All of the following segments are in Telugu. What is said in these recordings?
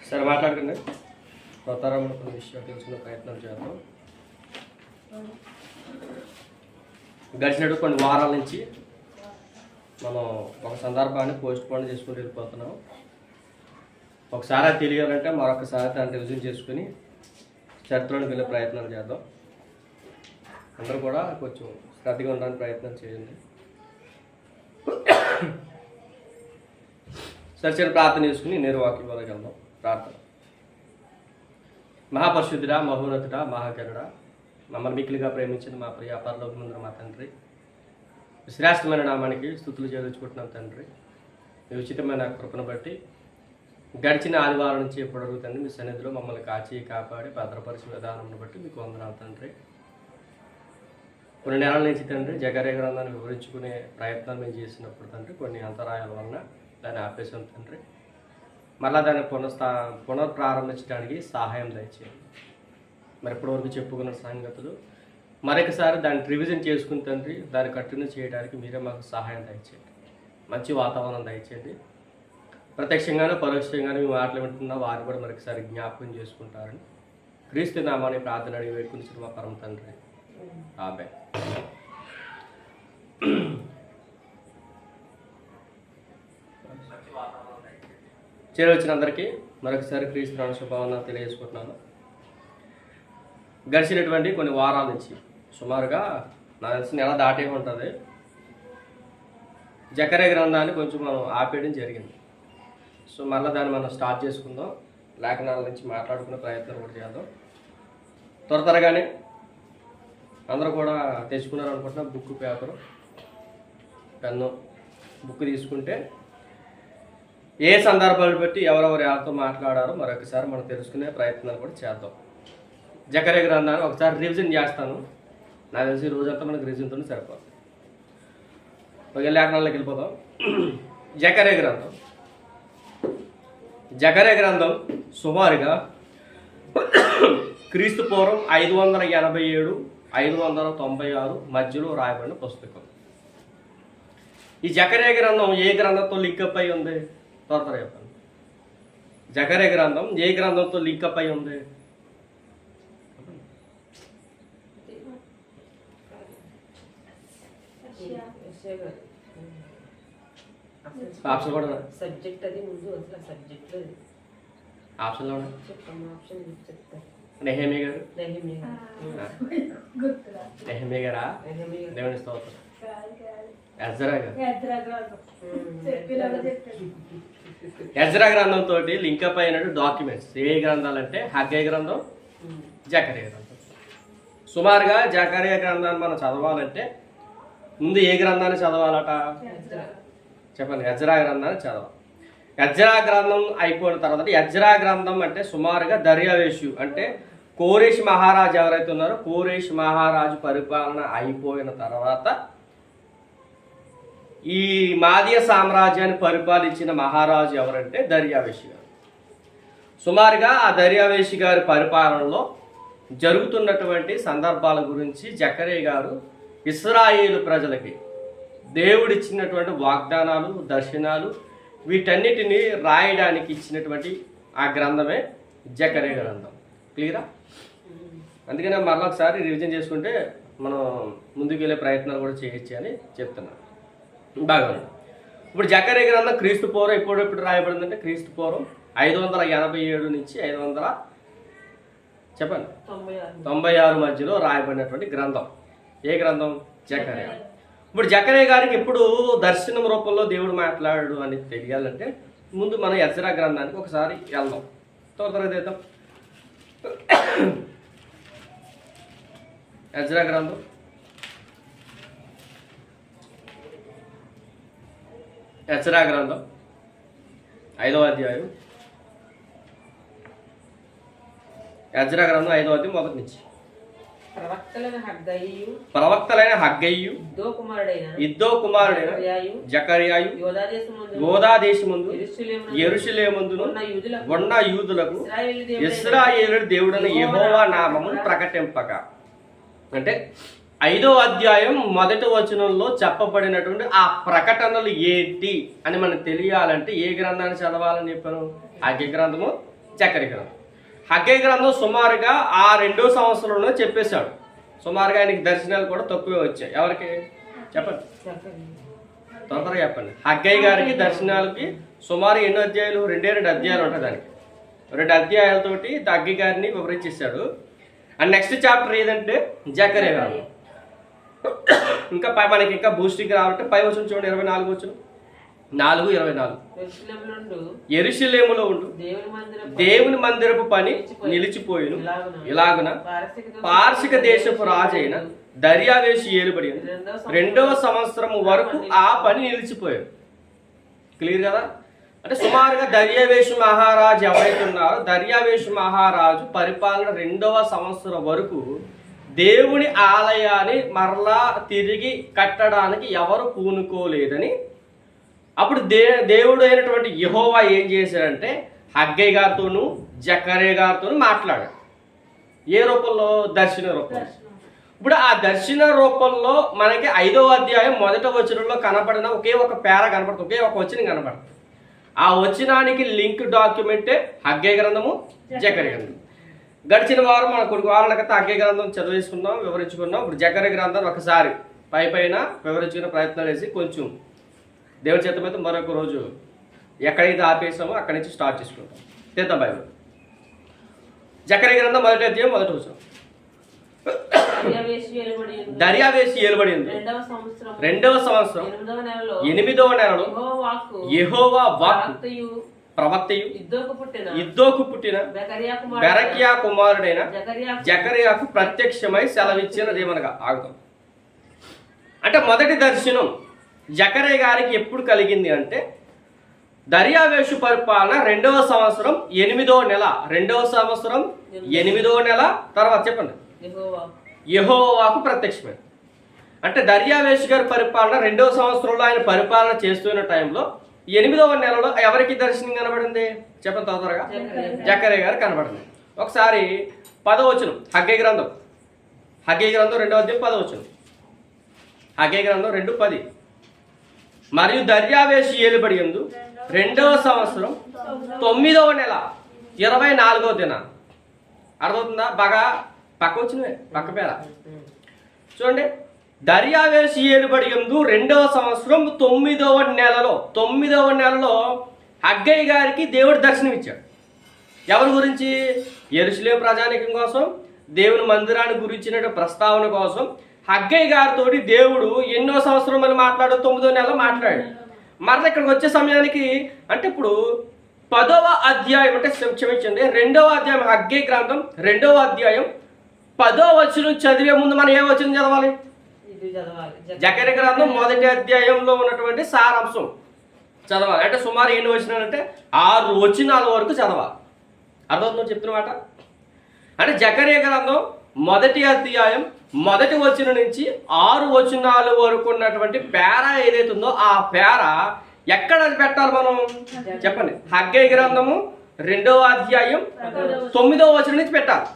సరే మాట్లాడుకుంటే కొత్తరంలో కొన్ని విషయాలు తెలుసుకునే ప్రయత్నం చేద్దాం. గడిచినట్టు కొన్ని వారాల నుంచి మనం ఒక సందర్భాన్ని పోస్ట్ పోన్ చేసుకుంటూ వెళ్ళిపోతున్నాం. ఒకసారి అది తెలియాలంటే మరొకసారి దాన్ని రివిజన్ చేసుకుని చరిత్రలోకి వెళ్ళే ప్రయత్నం చేద్దాం. అందరూ కూడా కొంచెం శ్రద్ధగా ఉండడానికి ప్రయత్నం చేయండి. సరిచిన ప్రార్థన చేసుకుని నేరు వాక్యంలోకి వెళ్దాం. ప్రార్థన. మహాపరిశుద్ధుడా, మహోన్నతుడా, మహాగణుడా, మమ్మల్ని మిక్కిలిగా ప్రేమించిన మా ప్రియ పరలోకమందున మా తండ్రి, శ్రేష్టమైన నామానికి స్తుతులు చెల్లించుకుంటున్నాం తండ్రి. మీ ఉచితమైన కృపను బట్టి గడిచిన ఆదివారం నుంచి ఎప్పుడు అడుగుతుంది మీ సన్నిధిలో మమ్మల్ని కాచి కాపాడి భద్రపరిచిన విధానం బట్టి మీకు వందనాలు తండ్రి. కొన్ని నెలల నుంచి తండ్రి జకర్యా గ్రంథాన్ని వివరించుకునే ప్రయత్నాలు మేము చేసినప్పుడు తండ్రి కొన్ని అంతరాయాల వలన దాన్ని ఆపేసాం తండ్రి. మళ్ళీ దాన్ని పునఃప్రారంభించడానికి సహాయం దయచేయండి. మరి ఇప్పటివరకు చెప్పుకున్న సంగతులు మరొకసారి దాన్ని రివిజన్ చేసుకుని తండ్రి దాన్ని కంటిన్యూ చేయడానికి మీరే మాకు సహాయం దయచేయండి. మంచి వాతావరణం దయచేయండి. ప్రత్యక్షంగానే పరోక్షంగానే మీ మాటలు వింటున్నా వారిని కూడా మరొకసారి జ్ఞాపకం చేసుకుంటారని క్రీస్తు నామాన్ని ప్రార్థన అడిగి వేడుకుని మా పరమ తండ్రి. ఆమెన్. చేరవచ్చిన అందరికీ మరొకసారి క్రీస్తు నామ శుభావందనాలు తెలియజేసుకుంటున్నాను. గడిచినటువంటి కొన్ని వారాల నుంచి సుమారుగా నాకు తెలిసి నెల దాటే ఉంటుంది జకర్యా గ్రంథాన్ని కొంచెం మనం ఆపేయడం జరిగింది. సో మళ్ళీ దాన్ని మనం స్టార్ట్ చేసుకుందాం. లేఖనాల నుంచి మాట్లాడుకునే ప్రయత్నం కూడా చేద్దాం. త్వరగానే అందరూ కూడా తెచ్చుకున్నారు అనుకుంటున్నా బుక్, పేపరు, పెన్ను, బుక్ తీసుకుంటే ఏ సందర్భాలు బట్టి ఎవరెవరు ఎవరితో మాట్లాడారో మరొకసారి మనం తెలుసుకునే ప్రయత్నాలు కూడా చేద్దాం. జకర్యా గ్రంథాన్ని ఒకసారి రివిజన్ చేస్తాను. నాకు తెలిసి రోజంతా మనకు రివిజన్తో సరిపోతుంది. ఒక లేఖనాల్లోకి వెళ్ళిపోదాం. జకర్యా గ్రంథం సుమారుగా క్రీస్తు పూర్వం 587 596 మధ్యలో రాయబడిన పుస్తకం. ఈ జకర్యా గ్రంథం ఏ గ్రంథంతో లింకప్ అయి ఉంది? త్వరగా చెప్పండి. జకర్యా గ్రంథం ఏ గ్రంథంతో లింకప్ అయి ఉంది? ఆప్షన్ కూడా సబ్జెక్ట్ అది ముందు అసలు సబ్జెక్ట్ ఆప్షన్లో చెప్తాను. నెహెమియా గారా? దేవుని స్తోత్రం. ఎజ్రా గ్రంథంతో లింకప్ అయినట్టు డాక్యుమెంట్స్ ఏ గ్రంథాలు అంటే హగ్గై గ్రంథం, జకర్యా గ్రంథం. సుమారుగా జకర్యా గ్రంథాన్ని మనం చదవాలంటే ముందు ఏ గ్రంథాన్ని చదవాలట చెప్పండి? ఎజ్రా గ్రంథాన్ని చదవాలి. ఎజ్రా గ్రంథం అయిపోయిన తర్వాత ఎజ్రా గ్రంథం అంటే సుమారుగా దర్యావేషు అంటే కోరేష్ మహారాజు ఎవరైతే ఉన్నారో కోరేష్ మహారాజు పరిపాలన అయిపోయిన తర్వాత ఈ మాదీయ సామ్రాజ్యాన్ని పరిపాలించిన మహారాజు ఎవరంటే దర్యావేషు గారు. సుమారుగా ఆ దర్యావేషు గారి పరిపాలనలో జరుగుతున్నటువంటి సందర్భాల గురించి జకర్యా గారు ఇశ్రాయేలు ప్రజలకి దేవుడిచ్చినటువంటి వాగ్దానాలు, దర్శనాలు వీటన్నిటిని రాయడానికి ఇచ్చినటువంటి ఆ గ్రంథమే జకర్యా గ్రంథం. క్లియరా? అందుకనే మరలా ఒకసారి రివిజన్ చేసుకుంటే మనం ముందుకు వెళ్ళే ప్రయత్నాలు కూడా చేయొచ్చు అని చెప్తున్నాను. బాగా ఇప్పుడు జకర్యా గ్రంథం క్రీస్తు పూర్వం ఎప్పుడు రాయబడిందంటే క్రీస్తు పూర్వం 587 నుంచి 596 మధ్యలో రాయబడినటువంటి గ్రంథం. ఏ గ్రంథం? జకర్యా. ఇప్పుడు జకర్యా గారికి ఎప్పుడు దర్శనం రూపంలో దేవుడు మాట్లాడు అని తెలియాలంటే ముందు మనం ఎజ్రా గ్రంథానికి ఒకసారి వెళ్దాం. త్వరగా చేద్దాం. ఎజ్రా గ్రంథం ఎజ్రా గ్రంథం 5వ అధ్యాయం. ఎజ్రా గ్రంథం 5వ అధ్యాయం 1 నుంచి. ప్రవక్తలైన హగ్గయి, ఇద్దో కుమారుడైన జకర్యాయు యోదా దేశమందు యెరూషలేమునందు ఉన్న యూదులకు ఇశ్రాయేలు దేవుడైన యెహోవా నామమును ప్రకటింపక. అంటే 5వ అధ్యాయం మొదటి వచనంలో చెప్పబడినటువంటి ఆ ప్రకటనలు ఏంటి అని మనకు తెలియాలంటే ఏ గ్రంథాన్ని చదవాలని చెప్పాను? హగ్గై గ్రంథము, జకర్యా గ్రంథం. హగ్గై గ్రంథం సుమారుగా ఆ 2వ సంవత్సరంలో చెప్పేశాడు. సుమారుగా ఆయనకి దర్శనాలు కూడా తక్కువే వచ్చాయి. ఎవరికి చెప్పండి, తొందరగా చెప్పండి. హగ్గై గారికి దర్శనాలకి సుమారు ఎన్నో అధ్యాయులు? 2 అధ్యాయాలు ఉంటాయి. దానికి 2 అధ్యాయాలతోటి హగ్గై గారిని వివరించేశాడు. అండ్ నెక్స్ట్ చాప్టర్ ఏదంటే జకర్యా గ్రంథం. ఇంకా మనకి ఇంకా బూస్టింగ్ రావాలంటే పై వచనం చూడండి, 24 వచనం, 4:24. యెరూషలేములో ఉండు దేవుని మందిరపు పని నిలిచిపోయిను, ఇలాగున పార్షిక దేశపు రాజైన దర్యావేషు ఏలుబడి 2వ సంవత్సరం వరకు ఆ పని నిలిచిపోయాడు. క్లియర్ కదా? అంటే సుమారుగా దర్యావేషు మహారాజు ఎవరైతే ఉన్నారో దర్యావేషు మహారాజు పరిపాలన 2వ సంవత్సరం వరకు దేవుని ఆలయాన్ని మరలా తిరిగి కట్టడానికి ఎవరు పూనుకోలేదని అప్పుడు దేవుడు అయినటువంటి యెహోవా ఏం చేశాడంటే హగ్గై గారితోనూ జకర్యా గారితోనూ మాట్లాడాడు. ఏ రూపంలో? దర్శన రూపంలో. ఇప్పుడు ఆ దర్శన రూపంలో మనకి 5వ అధ్యాయం మొదటి వచనంలో కనబడిన ఒకే ఒక పేర కనబడుతుంది, ఒకే ఒక వచనం కనబడుతుంది. ఆ వచనానికి లింక్ డాక్యుమెంటే హగ్గై గ్రంథము, జకర్యా గ్రంథం. గడిచిన వారం మన కొన్ని వారాల క్రితం హగ్గై గ్రంథం చదివేసుకున్నాం, వివరించుకున్నాం. ఇప్పుడు జకర్యా గ్రంథాన్ని ఒకసారి పైన వివరించుకునే ప్రయత్నం చేసి కొంచెం దేవుని చేత మీద మరొక రోజు ఎక్కడైతే ఆపేసామో అక్కడి నుంచి స్టార్ట్ చేసుకుంటాం. తీద్దాం బైబిల్. జకర్యా గ్రంథం మొదటి అధ్యాయం మొదటి వచనం. దర్యావేషు ఏలుబడి 2వ సంవత్సరం 8వ నెలలో యెహోవా వాక్కు ప్రవక్తయు ఇద్దోకు పుట్టిన బెరక్యా కుమారుడైన జకర్యాకు ప్రత్యక్షమై సెలవిచ్చినదేమనగా ఆగుతాం. అంటే మొదటి దర్శనం జకర్యా గారికి ఎప్పుడు కలిగింది అంటే దర్యావేషు పరిపాలన 2వ సంవత్సరం 8వ నెల, 2వ సంవత్సరం 8వ నెల తర్వాత చెప్పండి యెహోవాకు ప్రత్యక్షమైంది. అంటే దర్యావేషు గారి పరిపాలన 2వ సంవత్సరంలో ఆయన పరిపాలన చేస్తున్న టైంలో 8వ నెలలో ఎవరికి దర్శనం కనబడింది? చెప్పండి తొందరగా. జకర్యా గారు కనబడింది. ఒకసారి 10వ వచనం హగ్గై గ్రంథం, 2వ అధ్యాయం 10వ వచనం. హగ్గై గ్రంథం 2:10. మరియు దర్యావేషు ఏలుబడి యందు 2వ సంవత్సరం 9వ నెల 24వ దినాన. అర్థమవుతుందా? బాగా పక్క వచ్చినవే, పక్క పేర చూడండి. దర్యావేషు ఏలుబడి యందు 2వ సంవత్సరం 9వ నెలలో హగ్గై గారికి దేవుడు దర్శనం ఇచ్చాడు. ఎవరి గురించి? యెరూషలేము ప్రజానీకం కోసం, దేవుని మందిరాన్ని గురించిన ప్రస్తావన కోసం హగ్గై గారితో దేవుడు ఎన్నో సంవత్సరం మళ్ళీ మాట్లాడు, 9వ నెలలో మాట్లాడాడు. మరలా ఇక్కడికి వచ్చే సమయానికి అంటే ఇప్పుడు 10వ అధ్యాయం అంటే క్షమించండి 2వ అధ్యాయం హగ్గై గ్రంథం 2వ అధ్యాయం 10వ వచనం చదివే ముందు మనం ఏ వచనం చదవాలి? జకర్యా గ్రంథం మొదటి అధ్యాయంలో ఉన్నటువంటి సారాంశం చదవాలి. అంటే సుమారు ఎన్ని వచనాలు అంటే 6 వచనాల వరకు చదవాలి. అర్థమవుతుందో చెప్తున్నమాట. అంటే జకర్యా గ్రంథం మొదటి అధ్యాయం మొదటి వచనం నుంచి 6 వచనాల వరకు ఉన్నటువంటి పేర ఏదైతే ఉందో ఆ పేర ఎక్కడ పెట్టాలి మనం? చెప్పండి. హగ్గై గ్రంథము 2వ అధ్యాయం 9వ వచనం నుంచి పెట్టాలి.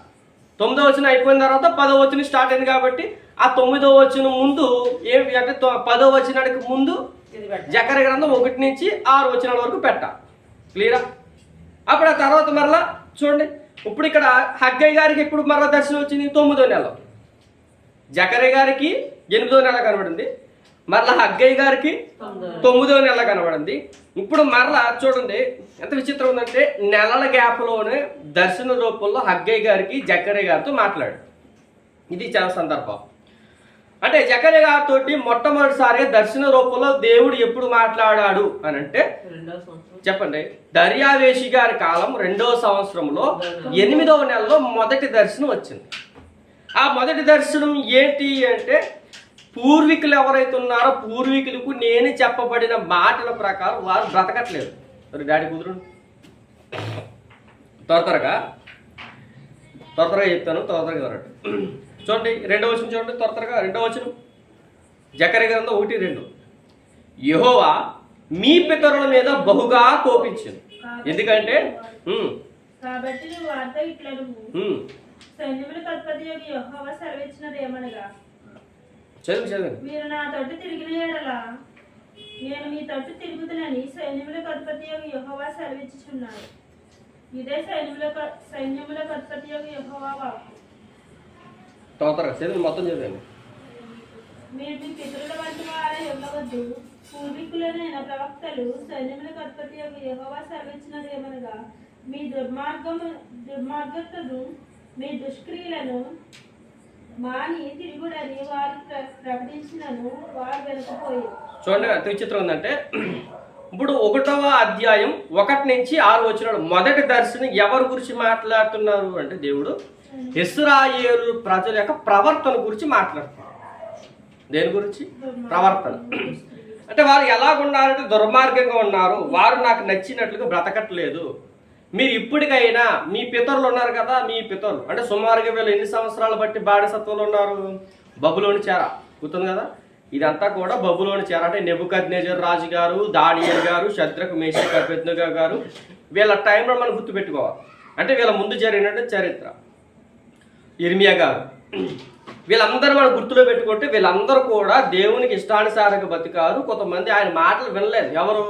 9వ వచనం అయిపోయిన తర్వాత 10వ వచనం స్టార్ట్ అయింది కాబట్టి ఆ 9వ వచనం ముందు ఏమి అంటే 10వ వచనానికి ముందు జకర్యా గ్రంథం 1 నుంచి 6 వచనాల వరకు పెట్టాలి. క్లియరా? అప్పుడు ఆ తర్వాత మరలా చూడండి. ఇప్పుడు ఇక్కడ హగ్గై గారికి ఎప్పుడు మరలా దర్శనం వచ్చింది? 9వ నెల. జకర్యా గారికి 8వ నెల కనబడింది. మరలా హగ్గై గారికి 9వ నెల కనబడింది. ఇప్పుడు మరలా చూడండి ఎంత విచిత్రం ఉందంటే నెలల గ్యాప్లోనే దర్శన రూపంలో హగ్గై గారికి జకర్యా గారితో మాట్లాడు. ఇది చాలా సందర్భం. అంటే జకర్యా గారితో మొట్టమొదటిసారిగా దర్శన రూపంలో దేవుడు ఎప్పుడు మాట్లాడాడు అని అంటే చెప్పండి. దర్యావేషు గారి కాలం 2వ సంవత్సరంలో 8వ నెలలో మొదటి దర్శనం వచ్చింది. ఆ మొదటి దర్శనం ఏంటి అంటే పూర్వీకులు ఎవరైతే ఉన్నారో పూర్వీకులకు నేను చెప్పబడిన మాటల ప్రకారం వారు బ్రతకట్లేదు. డాడీ కుదురు త్వరగా చెప్తాను, త్వరగా చూడండి. 2వ వచనం చూడండి త్వరగా. 2వ వచనం జకర్యా గ్రంథం 1:2. యెహోవా మీ పితరుల మీద బహుగా కోపించింది. ఎందుకంటే కాబట్టి నువ్వు వార్త ఇట్లను సైన్యములకు అధిపతియగు యెహోవా సెలవిచ్చినదేమనగా చదివి మీరు నా తట్టు తిరిగిన యెడల నేను మీ తట్టు తిరుగుతునని సైన్యములకు అధిపతి యెహోవా సెలవిచ్చుచున్నాడు. ఇదే సైన్యములకు అధిపతి యెహోవా వాక్కు. తొందరగా చదివి మొత్తం చదివండి. మీరు మీ పితరుల వంటి వారై ఉండవద్దు. పూర్వీకులైన ప్రవక్తలు సైన్యములకు అధిపతి యెహోవా సెలవిచ్చినది ఏమనగా, మీ దుర్మార్గతను మీ దుష్క్రియలను మాని తిరుగుడని వారు ప్రకటించినను వారు వెనుకపోయారు. చూడండి ఎంత విచిత్రం ఉందంటే, ఇప్పుడు 1వ అధ్యాయం 1 నుంచి 6 వచనాలు మొదటి దర్శనం ఎవరి గురించి మాట్లాడుతున్నారు అంటే దేవుడు ఇశ్రాయేలు ప్రజల యొక్క ప్రవర్తన గురించి మాట్లాడుతున్నారు. దేని గురించి? ప్రవర్తన. అంటే వారు ఎలాగున్నారంటే దుర్మార్గంగా ఉన్నారు, వారు నాకు నచ్చినట్లుగా బ్రతకట్లేదు. మీరు ఇప్పటికైనా మీ పితరులు ఉన్నారు కదా, మీ పితరులు అంటే సుమారుగా వీళ్ళు ఎన్ని సంవత్సరాలు బట్టి బానిసత్వంలో ఉన్నారు? బబులోని చెర. గుర్తుంది కదా, ఇదంతా కూడా బబులోని చెర. అంటే నెబుకద్నెజర్ రాజు గారు, దానియేలు గారు, శద్రకు, మేషకు, అబేద్నెగో గారు, వీళ్ళ టైంలో మనం గుర్తుపెట్టుకోవాలి. అంటే వీళ్ళ ముందు జరిగినట్టు చరిత్ర. ఇర్మియా గారు, వీళ్ళందరూ మనం గుర్తులో పెట్టుకుంటే వీళ్ళందరూ కూడా దేవునికి ఇష్టానుసారంగా బతికారు. కొంతమంది ఆయన మాటలు వినలేదు. ఎవరు?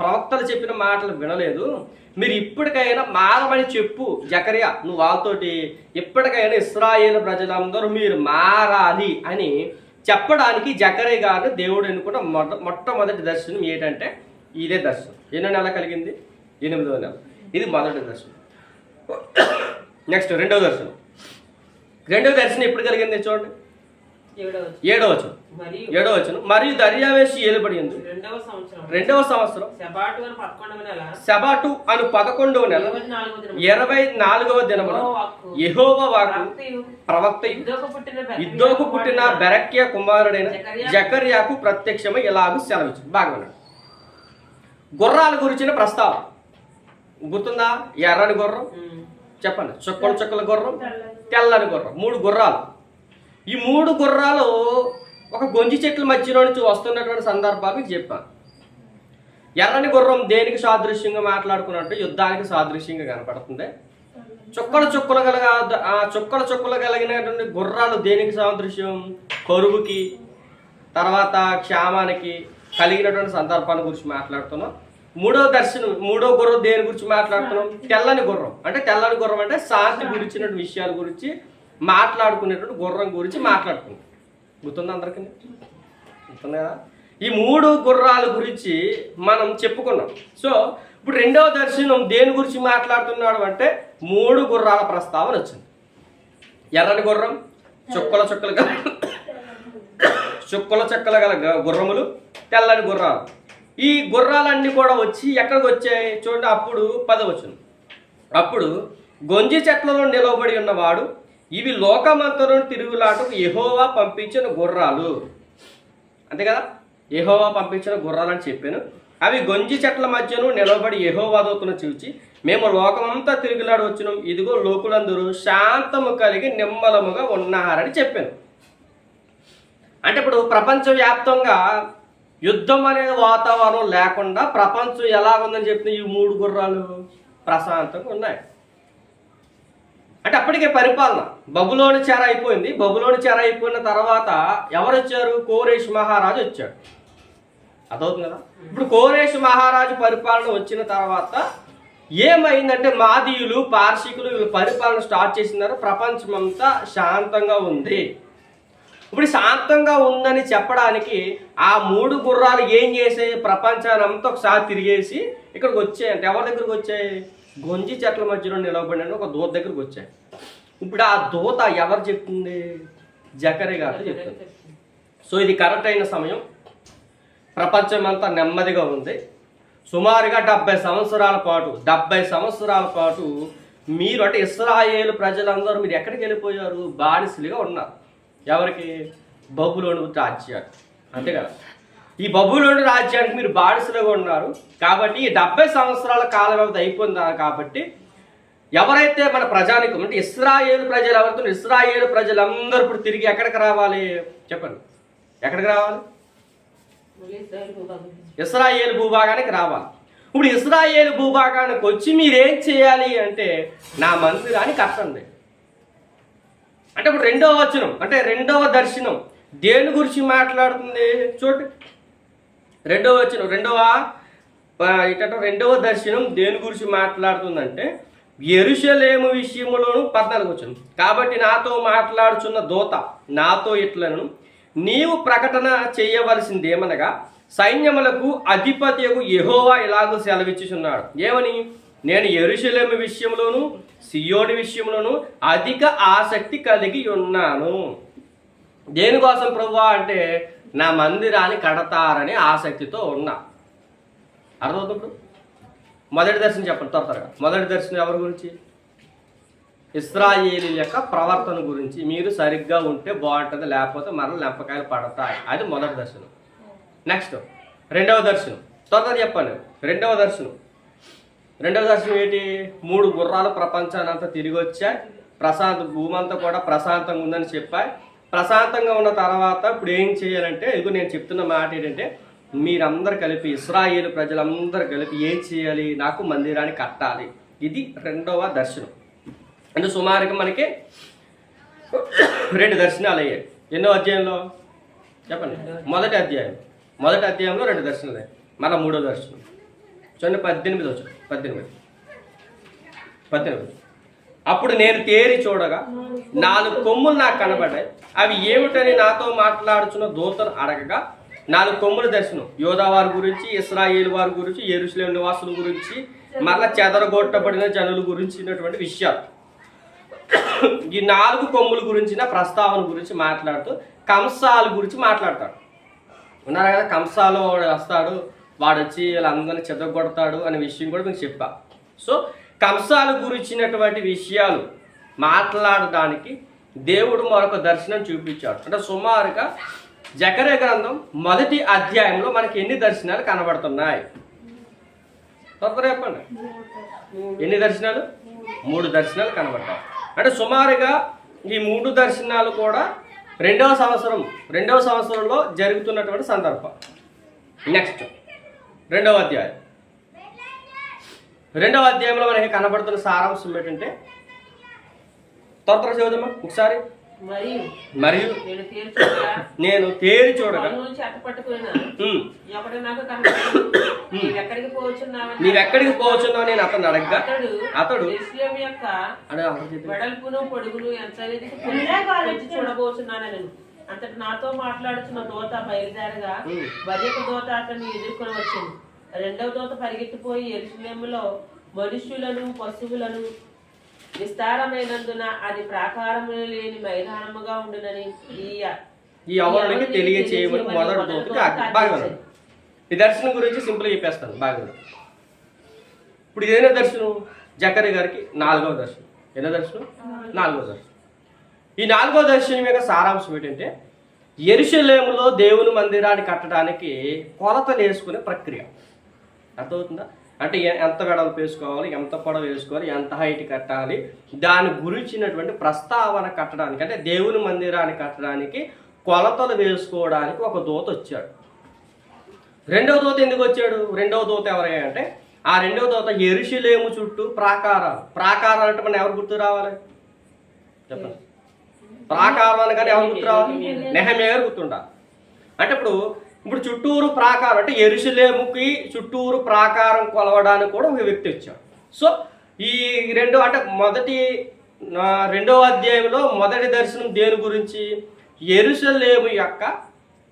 ప్రవక్తలు చెప్పిన మాటలు వినలేదు. మీరు ఇప్పటికైనా మారమని చెప్పు జకరియా, నువ్వు వాళ్ళతోటి ఇప్పటికైనా ఇశ్రాయేలు ప్రజలందరూ మీరు మారాలి అని చెప్పడానికి జకరియా గారిని దేవుడు ఎన్నుకున్న మొట్టమొదటి దర్శనం ఏంటంటే ఇదే దర్శనం. ఎన్నో నెల కలిగింది? 8వ నెల. ఇది మొదటి దర్శనం. నెక్స్ట్ రెండవ దర్శనం. రెండవ దర్శనం ఎప్పుడు కలిగింది చూడండి, 7వ వచనం. 7వ వచనం. మరియు దర్యావేషు ఏలుబడి ఉంది 2వ సంవత్సరం శబాటు అను 11వ నెల 24వ దినమున యెహోవా వాక్కు ప్రవక్త ఇద్దోకు పుట్టిన బెరక్యా కుమారుడైన జకర్యాకు ప్రత్యక్షమై ఇలాగూ సెలవిచ్చింది. బాగా వినండి. గుర్రాల గురించిన ప్రస్తావన గుర్తుందా? ఎర్రని గుర్రం, చెప్పండి. చుక్కల గుర్రం, తెల్లని గుర్రం, 3 గుర్రాలు. ఈ 3 గుర్రాలు ఒక గొంజి చెట్ల మధ్యలో నుంచి వస్తున్నటువంటి సందర్భాలు మీకు చెప్పాను. ఎర్రని గుర్రం దేనికి సాదృశ్యంగా మాట్లాడుకున్నట్టు యుద్ధానికి సాదృశ్యంగా కనపడుతుంది. చుక్కలు కలిగినటువంటి గుర్రాలు దేనికి సాదృశ్యం? కరువుకి, తర్వాత క్షామానికి కలిగినటువంటి సందర్భాల గురించి మాట్లాడుతున్నాం. 3వ దర్శనం, 3వ గుర్రం దేని గురించి మాట్లాడుతున్నాం? తెల్లని గుర్రం. అంటే తెల్లని గుర్రం అంటే శాంతి గురించిన విషయాల గురించి మాట్లాడుకునేటువంటి గుర్రం గురించి మాట్లాడుకున్నాం. గుర్తుంది అందరికీ? గుర్తుంది కదా? ఈ 3 గుర్రాల గురించి మనం చెప్పుకున్నాం. సో ఇప్పుడు రెండవ దర్శనం దేని గురించి మాట్లాడుతున్నాడు అంటే 3 గుర్రాల ప్రస్తావన వచ్చింది. ఎర్రని గుర్రం, చుక్కల గల గుర్రములు, తెల్లని గుర్రాలు. ఈ గుర్రాలన్నీ కూడా వచ్చి ఎక్కడికి వచ్చాయి చూడండి. అప్పుడు 10వ వచనం. అప్పుడు గొంజి చెట్లలో నిలవబడి ఉన్నవాడు, ఇవి లోకమంతను తిరుగులాటకు యెహోవా పంపించిన గుర్రాలు. అంతే కదా, యెహోవా పంపించిన గుర్రాలు అని చెప్పాను. అవి గొంజి చెట్ల మధ్యను నిలబడి యెహోవా దూతను చూచి, మేము లోకమంతా తిరుగులాడు వచ్చినాం, ఇదిగో లోకులందరూ శాంతము కలిగి నిమ్మలముగా ఉన్నారని చెప్పాను. అంటే ఇప్పుడు ప్రపంచవ్యాప్తంగా యుద్ధం అనే వాతావరణం లేకుండా ప్రపంచం ఎలా ఉందని చెప్పిన ఈ 3 గుర్రాలు ప్రశాంతంగా ఉన్నాయి. అంటే అప్పటికే పరిపాలన బబులోని చెర అయిపోయింది. బబులోని చెర అయిపోయిన తర్వాత ఎవరు వచ్చారు? కోరేష్ మహారాజు వచ్చాడు. అదవుతుంది కదా. ఇప్పుడు కోరేష్ మహారాజు పరిపాలన వచ్చిన తర్వాత ఏమైందంటే మాదీయులు, పార్షికులు వీళ్ళు పరిపాలన స్టార్ట్ చేసినారు. ప్రపంచం అంతా శాంతంగా ఉంది. ఇప్పుడు శాంతంగా ఉందని చెప్పడానికి ఆ 3 గుర్రాలు ఏం చేసాయి? ప్రపంచాన్ని అంతా ఒకసారి తిరిగేసి ఇక్కడికి వచ్చాయి. అంటే ఎవరి దగ్గరికి వచ్చాయి? గొంజి చెట్ల మధ్యలో నిలబడిన ఒక దూత దగ్గరికి వచ్చాయి. ఇప్పుడు ఆ దూత ఎవరు చెప్తుంది? జకరియా గారు చెప్తుంది. సో ఇది కరెక్ట్ అయిన సమయం. ప్రపంచం అంతా నెమ్మదిగా ఉంది. సుమారుగా 70 సంవత్సరాల పాటు మీరు అంటే ఇశ్రాయేలు ప్రజలందరూ మీరు ఎక్కడికి వెళ్ళిపోయారు? బానిసలుగా ఉన్నారు. ఎవరికి? బబులోను రాజ్యానికి. అంతే కదా. ఈ బబులోను రాజ్యానికి మీరు బానిసలుగా ఉన్నారు. కాబట్టి ఈ 70 సంవత్సరాల కాల వ్యవధి అయిపోయింది. కాబట్టి ఎవరైతే మన ప్రజానికం అంటే ఇశ్రాయేలు ప్రజలు ఎవరితో, ఇశ్రాయేలు ప్రజలందరూ ఇప్పుడు తిరిగి ఎక్కడికి రావాలి చెప్పండి? ఎక్కడికి రావాలి? ఇశ్రాయేలు భూభాగానికి రావాలి. ఇప్పుడు ఇశ్రాయేలు భూభాగానికి వచ్చి మీరేం చేయాలి అంటే నా మందిరాన్ని కట్టండి. అంటే ఇప్పుడు 2వ వచనం అంటే 2వ దర్శనం దేని గురించి మాట్లాడుతుంది చూడండి. రెండవ దర్శనం దేని గురించి మాట్లాడుతుందంటే యెరూషలేము విషయములోను 14 వచనం. కాబట్టి నాతో మాట్లాడుచున్న దూత నాతో ఇట్లను, నీవు ప్రకటన చేయవలసిందేమనగా సైన్యములకు అధిపతియగు యెహోవా ఇలాగూ సెలవిచ్చుచున్నాడు. ఏమని? నేను యెరూషలేము విషయంలోను సియోను విషయంలోను అధిక ఆసక్తి కలిగి ఉన్నాను. దేనికోసం ప్రభువా అంటే నా మందిరాన్ని కడతారని ఆసక్తితో ఉన్నా. అర్థమవుతుంది. మొదటి దర్శనం చెప్పండి త్వరగా. మొదటి దర్శనం ఎవరి గురించి? ఇశ్రాయేలీయుల యొక్క ప్రవర్తన గురించి. మీరు సరిగ్గా ఉంటే బాగుంటుంది, లేకపోతే మనం లెంపకాయలు పడతాయి. అది మొదటి దర్శనం. నెక్స్ట్ రెండవ దర్శనం త్వరగా చెప్పండి. రెండవ దర్శనం ఏంటి? 3 గుర్రాలు ప్రపంచాన్ని అంతా తిరిగి వచ్చాయి. భూమి అంతా కూడా ప్రశాంతంగా ఉందని చెప్పాయి. ప్రశాంతంగా ఉన్న తర్వాత ఇప్పుడు ఏం చేయాలంటే, ఇదిగో నేను చెప్తున్న మాట ఏంటంటే, మీరందరూ కలిపి ఇశ్రాయేలు ప్రజలందరూ కలిపి ఏం చేయాలి? నాకు మందిరాన్ని కట్టాలి. ఇది రెండవ దర్శనం. అంటే సుమారుగా మనకి 2 దర్శనాలు అయ్యాయి. ఎన్నో అధ్యాయంలో చెప్పండి? మొదటి అధ్యాయంలో 2 దర్శనాలు అయ్యాయి. మళ్ళీ 3వ దర్శనం చూడండి. 18 వచ్చాడు. 18. అప్పుడు నేను తేరి చూడగా 4 కొమ్ములు నాకు కనబడ్డాయి. అవి ఏమిటని నాతో మాట్లాడుచున్న దూతను అడగగా 4 కొమ్ముల దర్శనం యోధా వారి గురించి, ఇశ్రాయేలు వారి గురించి, యెరూషలేము నివాసుల గురించి, మరలా చెదరగొట్టబడిన జనుల గురించినటువంటి విషయాలు. ఈ 4 కొమ్ముల గురించిన ప్రస్తావన గురించి మాట్లాడుతూ కంసాల గురించి మాట్లాడతాడు. ఉన్నారు కదా, కంసాలో వస్తాడు, వాడు వచ్చి వీళ్ళందరినీ చెదరగొడతాడు అనే విషయం కూడా మీకు చెప్పా. సో కంసాల గురించినటువంటి విషయాలు మాట్లాడడానికి దేవుడు మరొక దర్శనం చూపించాడు. అంటే సుమారుగా జకర్యా గ్రంథం మొదటి అధ్యాయంలో మనకి ఎన్ని దర్శనాలు కనబడుతున్నాయి? త్వరగా చెప్పండి. ఎన్ని దర్శనాలు? 3 దర్శనాలు కనబడతాయి. అంటే సుమారుగా ఈ 3 దర్శనాలు కూడా రెండవ సంవత్సరంలో జరుగుతున్నటువంటి సందర్భం. నెక్స్ట్ రెండవ అధ్యాయంలో మనకి కనబడుతున్న సారాంశం ఏంటంటే, త్వరగా చదువుదామా ఒకసారి. మరియు నేను తేరి చూడగా నీవెక్కడికి పోవచ్చున్నావు నేను అతను అడగగా అతడు వెడల్పును పొడుగును ఎంత చూడబోతున్నాను. అంతటి నాతో మాట్లాడుతున్న దూత బయలుదేరగా వరియకు దూత అతన్ని ఎదుర్కొని వచ్చింది. రెండవ దూత పరిగెత్తిపోయి యెరూషలేములో మనుష్యులను పశువులను విస్తారమైనందున అది ప్రాకారము లేని మైదానముగా ఉండునని ఈ అవరునికి తెలియచేయమని మొదటి దూతకి బాగా. ఈ దర్శనం గురించి సింపుల్ చెప్పేస్తాను బాగా. ఇప్పుడు ఇదేనా దర్శనం? జకర్యా గారికి 4వ దర్శనం. ఎన్నో దర్శనం? 4వ దర్శనం. ఈ 4వ దర్శనం యొక్క సారాంశం ఏంటంటే, యెరూషలేములో దేవుని మందిరాన్ని కట్టడానికి కొలతలు వేసుకునే ప్రక్రియ. అర్థమవుతుందా? అంటే ఎంత వెడల్పు వేసుకోవాలి, ఎంత పొడవు వేసుకోవాలి, ఎంత హైట్ కట్టాలి, దాని గురించినటువంటి ప్రస్తావన కట్టడానికి, అంటే దేవుని మందిరాన్ని కట్టడానికి కొలతలు వేసుకోవడానికి ఒక దూత వచ్చాడు. రెండవ దూత ఎందుకు వచ్చాడు? రెండవ దూత ఎవరయ్యా అంటే, ఆ రెండవ దూత యెరూషలేము చుట్టూ ప్రాకారాలు అంటే మనం ఎవరు గుర్తు రావాలి చెప్పండి? ప్రాకారం అనగానే ఎవరు గుర్తు రావాలి? నెహెమ్యా గారు గుర్తుండాలి. అంటే ఇప్పుడు చుట్టూరు ప్రాకారం అంటే యెరూషలేముకి చుట్టూరు ప్రాకారం కొలవడానికి కూడా ఒక వ్యక్తి వచ్చాడు. సో ఈ రెండవ అధ్యాయంలో మొదటి దర్శనం దేని గురించి? యెరూషలేము యొక్క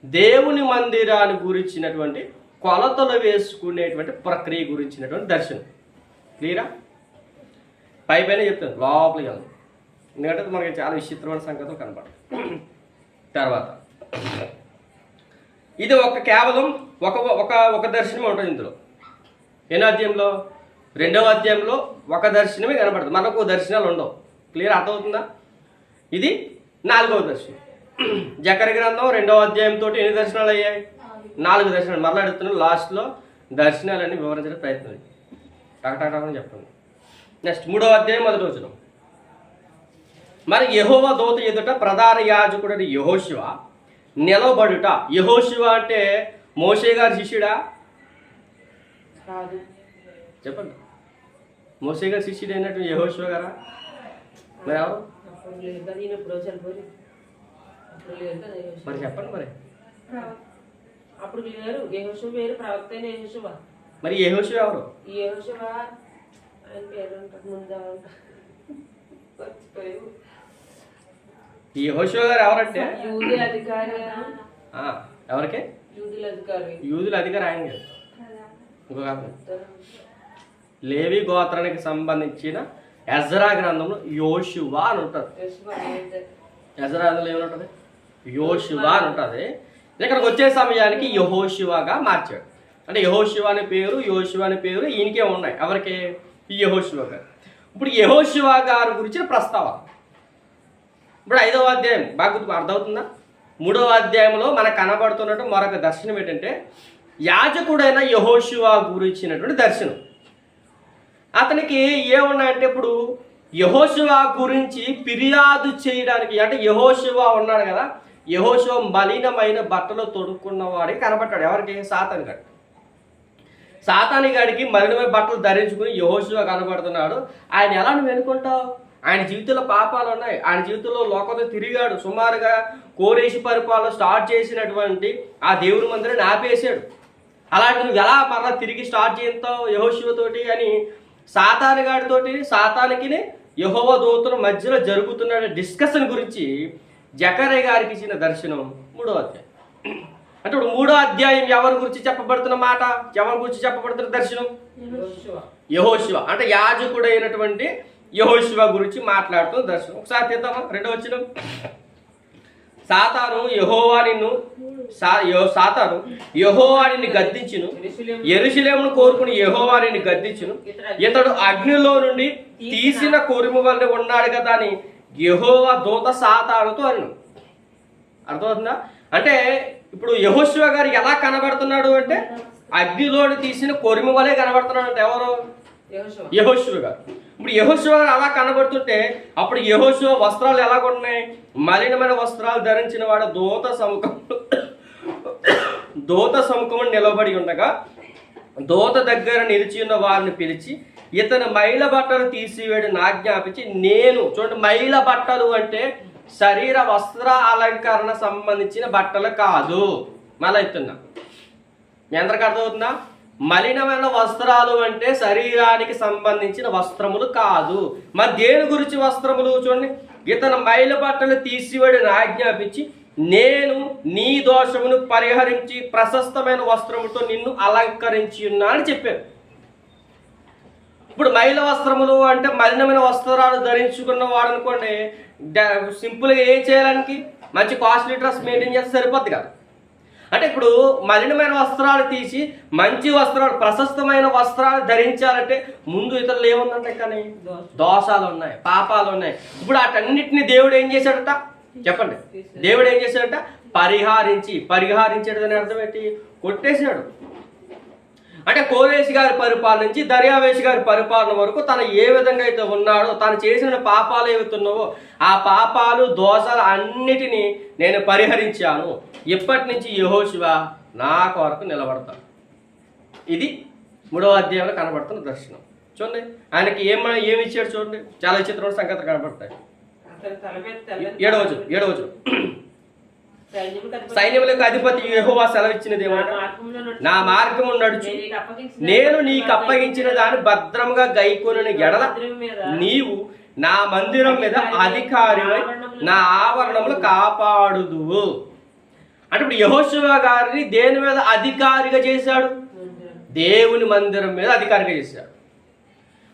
దేవుని మందిరాన్ని గురించినటువంటి కొలతలు వేసుకునేటువంటి ప్రక్రియ గురించినటువంటి దర్శనం. క్లియరా? పైన చెప్తాను, లోపలికి వెళ్దాం. ఎందుకంటే మనకి చాలా విచిత్రమైన సంగతులు కనపడతాయి. తర్వాత ఇది కేవలం ఒక దర్శనం ఉంటుంది ఇందులో. ఎన్నో అధ్యాయంలో? రెండవ అధ్యాయంలో ఒక దర్శనమే కనపడుతుంది, మనకు దర్శనాలు ఉండవు. క్లియర్ అర్థమవుతుందా? ఇది 4వ దర్శనం. జకర్యా గ్రంథం 2వ అధ్యాయంతో ఎన్ని దర్శనాలు అయ్యాయి? 4 దర్శనాలు. మరలా అడుగుతున్నాను, లాస్ట్లో దర్శనాలన్నీ వివరించడానికి ప్రయత్నం టకటకని చెప్పండి. నెక్స్ట్ 3వ అధ్యాయం 1వ వచనం. మరి యెహోవా దూత ఎదుట ప్రధాన యాజకుడని యెహోషువ నిలబడుట. యెహోషువ అంటే మోషే గారి శిష్యుడా? చెప్పండి. మోషే గారి శిష్యుడు అయినట్టు యెహోషువ గారా? మరి ఎవరు? అప్పుడు లేరు కదా యెహోషువ. మరి చెప్పండి మరి. అప్పుడు లేరు, యెహోషువ వేరు, ప్రవక్త అయిన యెహోషువ. మరి యెహోషువ ఎవరు? ఈ యెహోషువ ఆయన పేరు ఉంటుంది ముందు మర్చిపోయావు. ఈ యెహోషువ గారు ఎవరంటే యూదుల అధికారి, ఎవరికి? యూదుల అధికారి, యూదుల అధికారి ఆయన గారు. ఇంకొక అతను లేవి గోత్రానికి సంబంధించిన ఎజ్రా గ్రంథంలో యోషువ అని ఉంటుంది. యెహోషువ ఏంటి? ఎజ్రా గ్రంథంలో ఏముంటుంది? యోషువ అని ఉంటుంది. ఇక్కడికి వచ్చే సమయానికి యెహోషువగా మార్చాడు. అంటే యెహోషువ అనే పేరు, యోషువ అనే పేరు ఈయనకే ఉన్నాయి. ఎవరికి? ఈ యెహోషువ గారు. ఇప్పుడు యెహోషువ గారి గురించి ప్రస్తావన. ఇప్పుడు 5వ అధ్యాయం బాగా అర్థమవుతుందా? 3వ అధ్యాయంలో మనకు కనబడుతున్నట్టు మరొక దర్శనం ఏంటంటే యాజకుడైన యెహోషువ గురించినటువంటి దర్శనం. అతనికి ఏమున్నాయంటే ఇప్పుడు యెహోషువ గురించి ఫిర్యాదు చేయడానికి, అంటే యెహోషువ ఉన్నాడు కదా, యెహోషువ మలినమైన బట్టలు తొడుక్కున్న వాడికి కనబడ్డాడు. ఎవరికి? సాతానుగాడు. సాతానుగాడికి మలినమైన బట్టలు ధరించుకుని యెహోషువ కనబడుతున్నాడు. ఆయన ఎలా నువ్వు ఎన్నుకుంటావు? ఆయన జీవితంలో పాపాలు ఉన్నాయి. ఆయన జీవితంలో లోకంతో తిరిగాడు. సుమారుగా కోరేషి పరిపాలన స్టార్ట్ చేసినటువంటి ఆ దేవుని మందిరాన్ని ఆపేశాడు. అలాంటి నువ్వు ఎలా మరలా తిరిగి స్టార్ట్ చేస్తావు యెహోషువతోటి అని సాతానుగాడితోటి, సాతానికి యెహోవా దూతల మధ్యలో జరుగుతున్న డిస్కషన్ గురించి జకర్యా గారికి ఇచ్చిన దర్శనం 3వ అధ్యాయం. అంటే ఇప్పుడు 3వ అధ్యాయం ఎవరి గురించి చెప్పబడుతున్న మాట, ఎవరి గురించి చెప్పబడుతున్న దర్శనం? యెహోషువ. అంటే యాజకుడైనటువంటి యెహోషువ గురించి మాట్లాడుతున్న దర్శనం. ఒకసారి తీద్దామా? 2వ వచనం. సాతాను యెహోవా నిన్ను గద్దించును, యెరూషలేమును కోరుకుని యెహోవా నిన్ను గద్దించును, ఇతడు అగ్నిలో నుండి తీసిన కొరిమి వల్ల ఉన్నాడు కదా అని యెహోవా దూత సాతానుతో అను. అర్థమవుతుందా? అంటే ఇప్పుడు యెహోషువ గారు ఎలా కనబడుతున్నాడు అంటే అగ్నిలోని తీసిన కొరిమి వలె కనబడుతున్నాడు. అంటే ఎవరు? యెహోషువ గారు. ఇప్పుడు యెహోషువ గారు అలా కనబడుతుంటే అప్పుడు యెహోషువ వస్త్రాలు ఎలాగున్నాయి? మలినమైన వస్త్రాలు ధరించిన వాడు దూత సముఖం నిలబడి ఉండగా దూత దగ్గర నిలిచి ఉన్న వారిని పిలిచి ఇతను మైల బట్టలు తీసివేయడం ఆజ్ఞాపించి నేను, చూడండి, మైల బట్టలు అంటే శరీర వస్త్ర అలంకరణ సంబంధించిన బట్టలు కాదు. మళ్ళీ ఇస్తున్నా, మీ అందరికి అర్థమవుతుందా? మలినమైన వస్త్రాలు అంటే శరీరానికి సంబంధించిన వస్త్రములు కాదు. మరి దేని గురించి వస్త్రములు? చూడండి, ఇతను మైల బట్టలు తీసివేయడం ఆజ్ఞాపించి నేను నీ దోషమును పరిహరించి ప్రశస్తమైన వస్త్రముతో నిన్ను అలంకరించి ఉన్నా అని చెప్పారు. ఇప్పుడు మైల వస్త్రములు అంటే మలినమైన వస్త్రాలు ధరించుకున్న వాడు అనుకోండి, సింపుల్గా ఏం చేయడానికి మంచి కాస్ట్లీ డ్రెస్ మెయింటైన్ చేస్తే సరిపోద్ది కదా. అంటే ఇప్పుడు మలినమైన వస్త్రాలు తీసి మంచి వస్త్రాలు, ప్రశస్తమైన వస్త్రాలు ధరించాలంటే ముందు ఇతరులు ఏముందంటే కానీ దోషాలు ఉన్నాయి, పాపాలు ఉన్నాయి. ఇప్పుడు వాటన్నిటిని దేవుడు ఏం చేశాడట? చెప్పండి. దేవుడు ఏం చేశాడట? పరిహరించాడు. అని అర్థం ఏంటి? కొట్టేశాడు. అంటే కోరేషి గారి పరిపాలన నుంచి దర్యావేషి గారి పరిపాలన వరకు తను ఏ విధంగా అయితే ఉన్నాడో, తను చేసిన పాపాలు ఏవైతున్నావో ఆ పాపాలు, దోషాలు అన్నిటినీ నేను పరిహరించాను. ఇప్పటి నుంచి యెహోషువ నా కొరకు నిలబడతాడు. ఇది 3వ అధ్యాయంలో కనబడుతున్న దర్శనం. చూడండి, ఆయనకి ఏమి ఇచ్చాడు చూడండి. చాలా విచిత్రమైన సంగతులు కనబడతాయి. 7వ వచనం. సైన్యములకు అధిపతి యెహోవా సెలవిచ్చినది ఏమన్నా, నా మార్గము నడుచు, నేను నీకు అప్పగించిన దాన్ని భద్రముగా గైకొనిన ఎడల నీవు నా మందిరం మీద అధికారివై నా ఆవరణములు కాపాడుదువు. అంటే ఇప్పుడు యెహోషువ గారిని దేని మీద అధికారిగా చేశాడు? దేవుని మందిరం మీద అధికారిగా చేశాడు.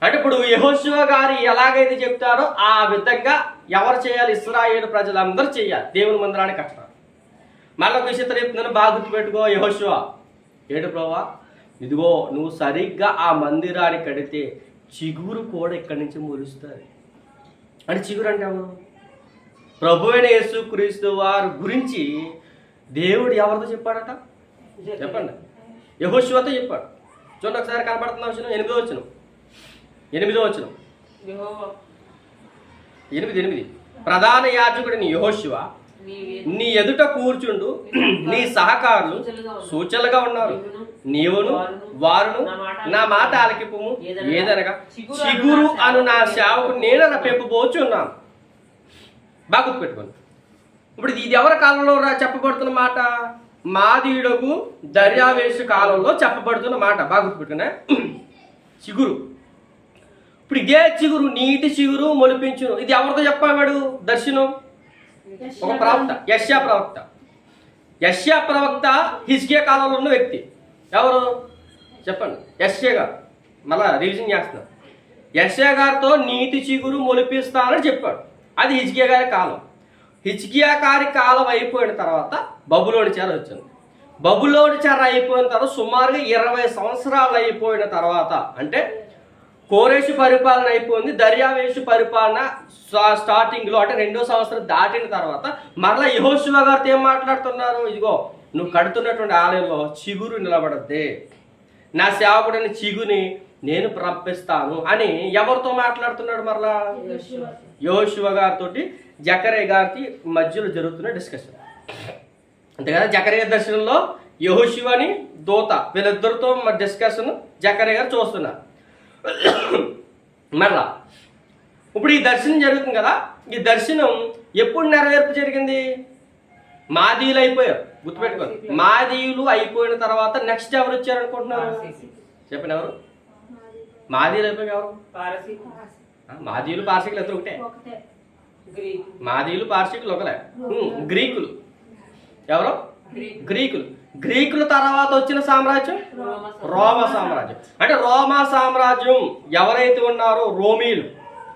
అంటే ఇప్పుడు యెహోషువ గారు ఎలాగైతే చెప్తారో ఆ విధంగా ఎవరు చేయాలి? ఇశ్రాయేలు ప్రజలందరూ చేయాలి. దేవుని మందిరాన్ని కట్టాలి. మళ్ళీ ఒక విషయం చెప్తున్నాను, బాగా గుర్తుపెట్టుకో. యెహోషువ ఏడు ప్రభువా, ఇదిగో నువ్వు సరిగ్గా ఆ మందిరాన్ని కడితే చిగురు కూడా ఇక్కడి నుంచి మురుస్తుంది. అంటే చిగురు అంటే ఎవరు? ప్రభువైన యేసుక్రీస్తు వారి గురించి దేవుడు ఎవరితో చెప్పాడట? చెప్పండి. యెహోషువతో చెప్పాడు. చూడండి ఒకసారి కనబడుతున్న వచనం 8వ వచనం. 8 ప్రధాన యాజకుడిని యెహోషువ నీ ఎదుట కూర్చుండు, నీ సహకారులు సూచనలుగా ఉన్నారు, నీవును వారును నా మాట ఆలకింపుము. ఏదనగా చిగురు అను నా సేవకు నేను రప్పింపబోచున్నాను. బాగా గుర్తుపెట్టుకోండి. ఇప్పుడు ఇది ఎవరి కాలంలో చెప్పబడుతున్న మాట? మాదీయుడకు దర్యావేషు కాలంలో చెప్పబడుతున్న మాట. బాగా గుర్తుపెట్టుకున్నా. చిగురు. ఇప్పుడు ఇదే చిగురు, నీటి చిగురు మొలిపించును. ఇది ఎవరితో చెప్పాడు దర్శనం? ఒక ప్రవక్త, యెషయా ప్రవక్త. యెషయా ప్రవక్త హిజ్కియా కాలంలో ఉన్న వ్యక్తి. ఎవరు చెప్పండి? యెషయా గారు. మళ్ళా రివిజన్ చేస్తున్నాం. యెషయా గారితో నీటి చిగురు మొలిపిస్తానని చెప్పాడు. అది హిజ్కియా గారి కాలం. హిజ్కియా గారి కాలం అయిపోయిన తర్వాత బబులోని చెర వచ్చింది. బబులోని చెర అయిపోయిన తర్వాత సుమారుగా 20 సంవత్సరాలు అయిపోయిన తర్వాత, అంటే కోరేషు పరిపాలన అయిపోయింది, దర్యావేషు పరిపాలన స్టార్టింగ్లో, అంటే 2వ సంవత్సరం దాటిన తర్వాత మరలా యెహోషువ గారితో ఏం మాట్లాడుతున్నారు? ఇదిగో నువ్వు కడుతున్నటువంటి ఆలయంలో చిగురు నిలబడద్దే, నా సేవకుడిని చిగుని నేను పంపిస్తాను అని ఎవరితో మాట్లాడుతున్నాడు? మరలా యెహోషువ గారితో జకరియా గారికి మధ్యలో జరుగుతున్న డిస్కషన్. అంతే కదా. జకరియా దర్శనంలో యెహోషువని దూత వీళ్ళిద్దరితో డిస్కషన్ జకరియా గారు చూస్తున్నారు. మరలా ఇప్పుడు ఈ దర్శనం జరుగుతుంది కదా. ఈ దర్శనం ఎప్పుడు నెరవేర్పు జరిగింది? మాదీయులు అయిపోయారు, గుర్తుపెట్టుకోండి. మాదీయులు అయిపోయిన తర్వాత నెక్స్ట్ ఎవరు వచ్చారు అనుకుంటున్నారు? చెప్పండి, ఎవరు? మాదీయులు అయిపోయి ఎవరు? మాదీయులు పార్శికులు ఇద్దరు ఒకటే. మాదీయులు పార్శికులు ఒకలే. గ్రీకులు. ఎవరు? గ్రీకులు. గ్రీకుల తర్వాత వచ్చిన సామ్రాజ్యం రోమా సామ్రాజ్యం. అంటే రోమా సామ్రాజ్యం ఎవరైతే ఉన్నారో రోమీలు,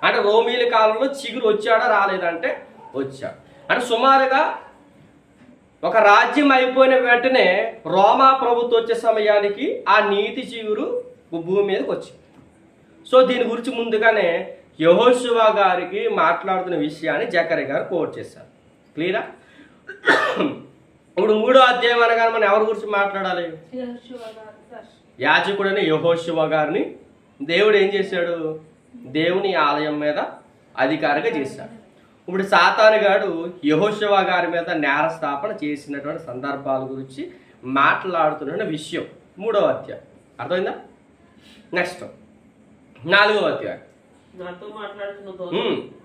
అంటే రోమీల కాలంలో చిగురు వచ్చాడా రాలేదంటే వచ్చాడు. అంటే సుమారుగా ఒక రాజ్యం అయిపోయిన వెంటనే రోమా ప్రభుత్వం వచ్చే సమయానికి ఆ నీటి చిగురు భూమి మీదకి వచ్చింది. సో దీని గురించి ముందుగానే యెహోషువ గారికి మాట్లాడుతున్న విషయాన్ని జకరియా గారు కోట్ చేశారు. క్లియరా? ఇప్పుడు 3వ అధ్యాయం అనగానే మనం ఎవరి గురించి మాట్లాడాలి? యాజకుడైన యెహోషువ గారిని దేవుడు ఏం చేశాడు? దేవుని ఆలయం మీద అధికారిగా చేశాడు. ఇప్పుడు సాతాను గారు యెహోషువ గారి మీద నేరస్థాపన చేసినటువంటి సందర్భాల గురించి మాట్లాడుతున్న విషయం 3వ అధ్యాయం. అర్థమైందా? నెక్స్ట్ 4వ అధ్యాయం.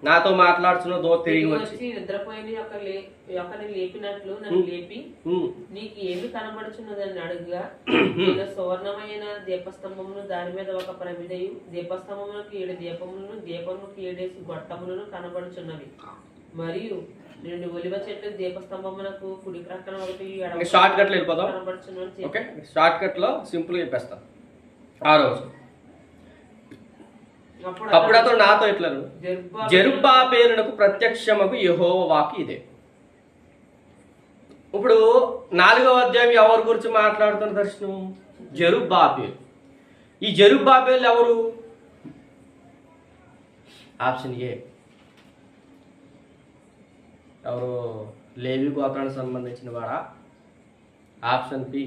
నాతో మాట్లాడుతున్న దూత తిరిగి వచ్చి నిద్రపోయిన ఒకరిని లేపినట్లు నన్ను లేపి నీకు ఏమి కనబడుచున్నదని అడుగుగా నేను సువర్ణమైన దీపస్తంభమును, దాని మీద ఒక ప్రమిదయు, దీపస్తంభములకు 7 దీపములను, దీపములకు 7 గొట్టములను కనబడుచున్నవి. మరియు నేను ఒలివ చెట్టు దీపస్తంభమునకు కుడి ప్రక్కన ఒకటి షార్ట్ కట్ లో వెళ్ళిపోతాం. ఓకే, షార్ట్ కట్ లో సింపుల్ గా చెప్పేస్తాం. ఆ రోజు అప్పుడు అతను నాతో ఇట్లా, జెరుబ్బాబెలునకు ప్రత్యక్షమగు యెహోవా వాక్కు ఇదే. ఇప్పుడు 4వ అధ్యాయం ఎవరి గురించి మాట్లాడుతున్న దర్శనం? జెరుబ్బాబెలు. ఈ జెరుబ్బాబెలు ఎవరు? ఆప్షన్ ఏ ఎవరు? లేవి గోత్రానికి సంబంధించిన వాడా? ఆప్షన్ బి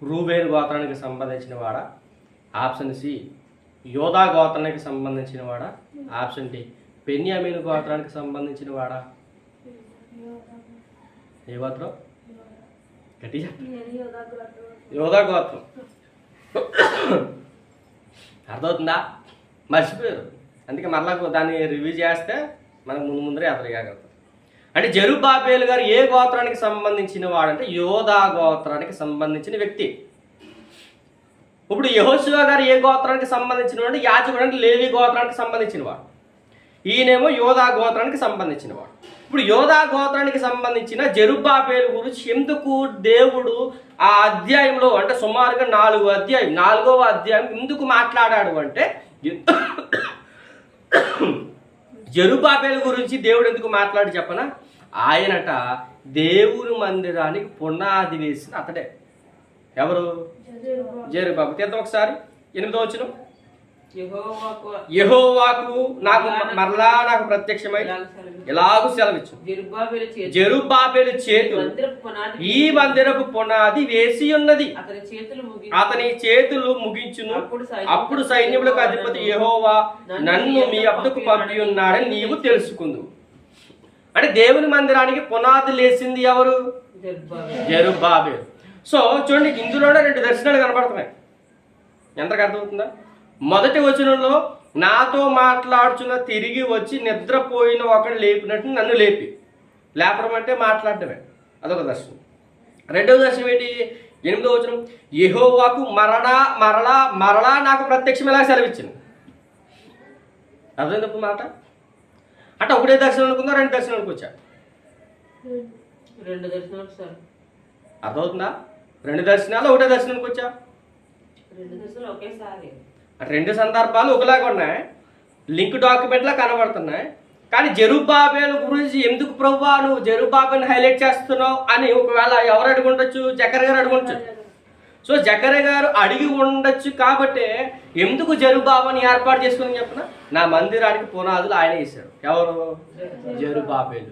రూబేను గోత్రానికి సంబంధించిన వాడా? ఆప్షన్ సి యోధా గోత్రానికి సంబంధించిన వాడా? ఆప్షన్ డి బెన్యామీను గోత్రానికి సంబంధించిన వాడా? ఏ గోత్రం? గట్టిగా యోధా గోత్రం. అర్థమవుతుందా? మర్చిపోయారు. అందుకే మరలా దాన్ని రివ్యూ చేస్తే మనకు ముందరే అర్థం. అంటే జెరుబ్బాబెలు గారు ఏ గోత్రానికి సంబంధించిన వాడంటే యోధా గోత్రానికి సంబంధించిన వ్యక్తి. ఇప్పుడు యెహోషువ గారు ఏ గోత్రానికి సంబంధించిన వాడు? యాజకుడు అంటే లేవి గోత్రానికి సంబంధించిన వాడు. ఈయనేమో యోధా గోత్రానికి సంబంధించిన వాడు. ఇప్పుడు యోధా గోత్రానికి సంబంధించిన జెరుబ్బాబెలు గురించి ఎందుకు దేవుడు ఆ అధ్యాయంలో, అంటే సుమారుగా 4వ అధ్యాయం ఎందుకు మాట్లాడాడు అంటే, జెరుబ్బాబెలు గురించి దేవుడు ఎందుకు మాట్లాడి చెప్పనా? ఆయనట దేవుని మందిరానికి పునాది వేసిన అతడే. ఎవరు? జెరుబ్బాబెలు. తీద్దాం ఒకసారి 8వ వచనం. యెహోవాకు నాకు ప్రత్యక్షమై ఎలాగూ సెలవిచ్చు, జెరుబ్బాబెలు చేతులు ఈ మందిరపు పునాది వేసి ఉన్నది, అతని చేతులు ముగించును. అప్పుడు సైన్యములకు అధిపతి యెహోవా నన్ను మీ వద్దకు పంపి ఉన్నాడని నీవు తెలుసుకుందు. అంటే దేవుని మందిరానికి పునాది లేసింది ఎవరు? జెరుబ్బాబెలు. సో చూడండి, ఇందులోనే 2 దర్శనాలు కనపడుతున్నాయి. ఎంతకు అర్థమవుతుందా? మొదటి వచనంలో నాతో మాట్లాడుచున్న తిరిగి వచ్చి నిద్రపోయిన ఒకడు లేపినట్టు నన్ను లేపి. లేపడం అంటే మాట్లాడటమే, అదొక దర్శనం. రెండవ దర్శనం ఏంటి? 8వ వచనం, యెహోవాకు మరలా నాకు ప్రత్యక్షం ఎలా సెలవిచ్చింది. అర్థం తప్పు మాట అంటే ఒకటే దర్శనం అనుకుందా, రెండు దర్శనాలకు వచ్చా? రెండు దర్శనాలు సార్. అర్థమవుతుందా? రెండు దర్శనాలు ఒకటే దర్శనానికి వచ్చా? రెండు దర్శనాలు ఒకేసారి. రెండు సందర్భాలు ఒకలాగా ఉన్నాయి, లింక్ డాక్యుమెంట్లా కనబడుతున్నాయి. కానీ జెరుబ్బాబెలు గురించి ఎందుకు ప్రభువా నువ్వు జెరుబ్బాబెల్ని హైలైట్ చేస్తున్నావు అని ఒకవేళ ఎవరు అడిగి ఉండొచ్చు? జకర్యా గారు అడిగి ఉండొచ్చు. సో జకర్యా గారు అడిగి ఉండొచ్చు కాబట్టి ఎందుకు జెరుబ్బాబెల్ని ఏర్పాటు చేసుకుని చెప్పిన, నా మందిరానికి పునాదులు ఆయన వేశాడు. ఎవరు? జెరుబ్బాబెలు.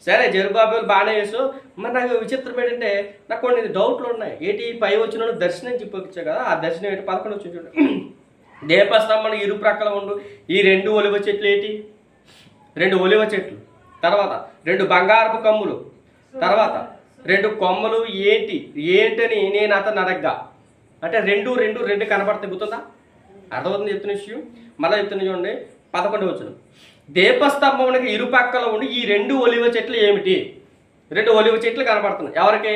సరే జెరుబ్బాబెలు బాగానే వేసావు. మరి నాకు విచిత్రం ఏంటంటే నాకు కొన్ని డౌట్లు ఉన్నాయి. ఏంటి? పై వచ్చిన దర్శనం చెప్పొచ్చా కదా, ఆ దర్శనం ఏంటి? 11 వచ్చి చూడండి. దీపస్తంభం ఇరు ప్రక్కల ఉండు ఈ 2 ఒలివ చెట్లు ఏంటి? 2 ఒలివ చెట్లు, తర్వాత 2 బంగారపు కమ్ములు, తర్వాత 2 కొమ్మలు ఏంటని నేను అతను అడగ్గా. అంటే రెండు కనబడుతుంది. గుర్తుందా? అర్థమవుతుంది చెప్తున్న విషయం. మళ్ళీ చెప్తున్నా చూడండి 11 వచనం. దీపస్తంభమునికి ఇరు పక్కల ఉండి ఈ 2 ఒలివ చెట్లు ఏమిటి? 2 ఒలివ చెట్లు కనబడుతున్నాయి. ఎవరికి?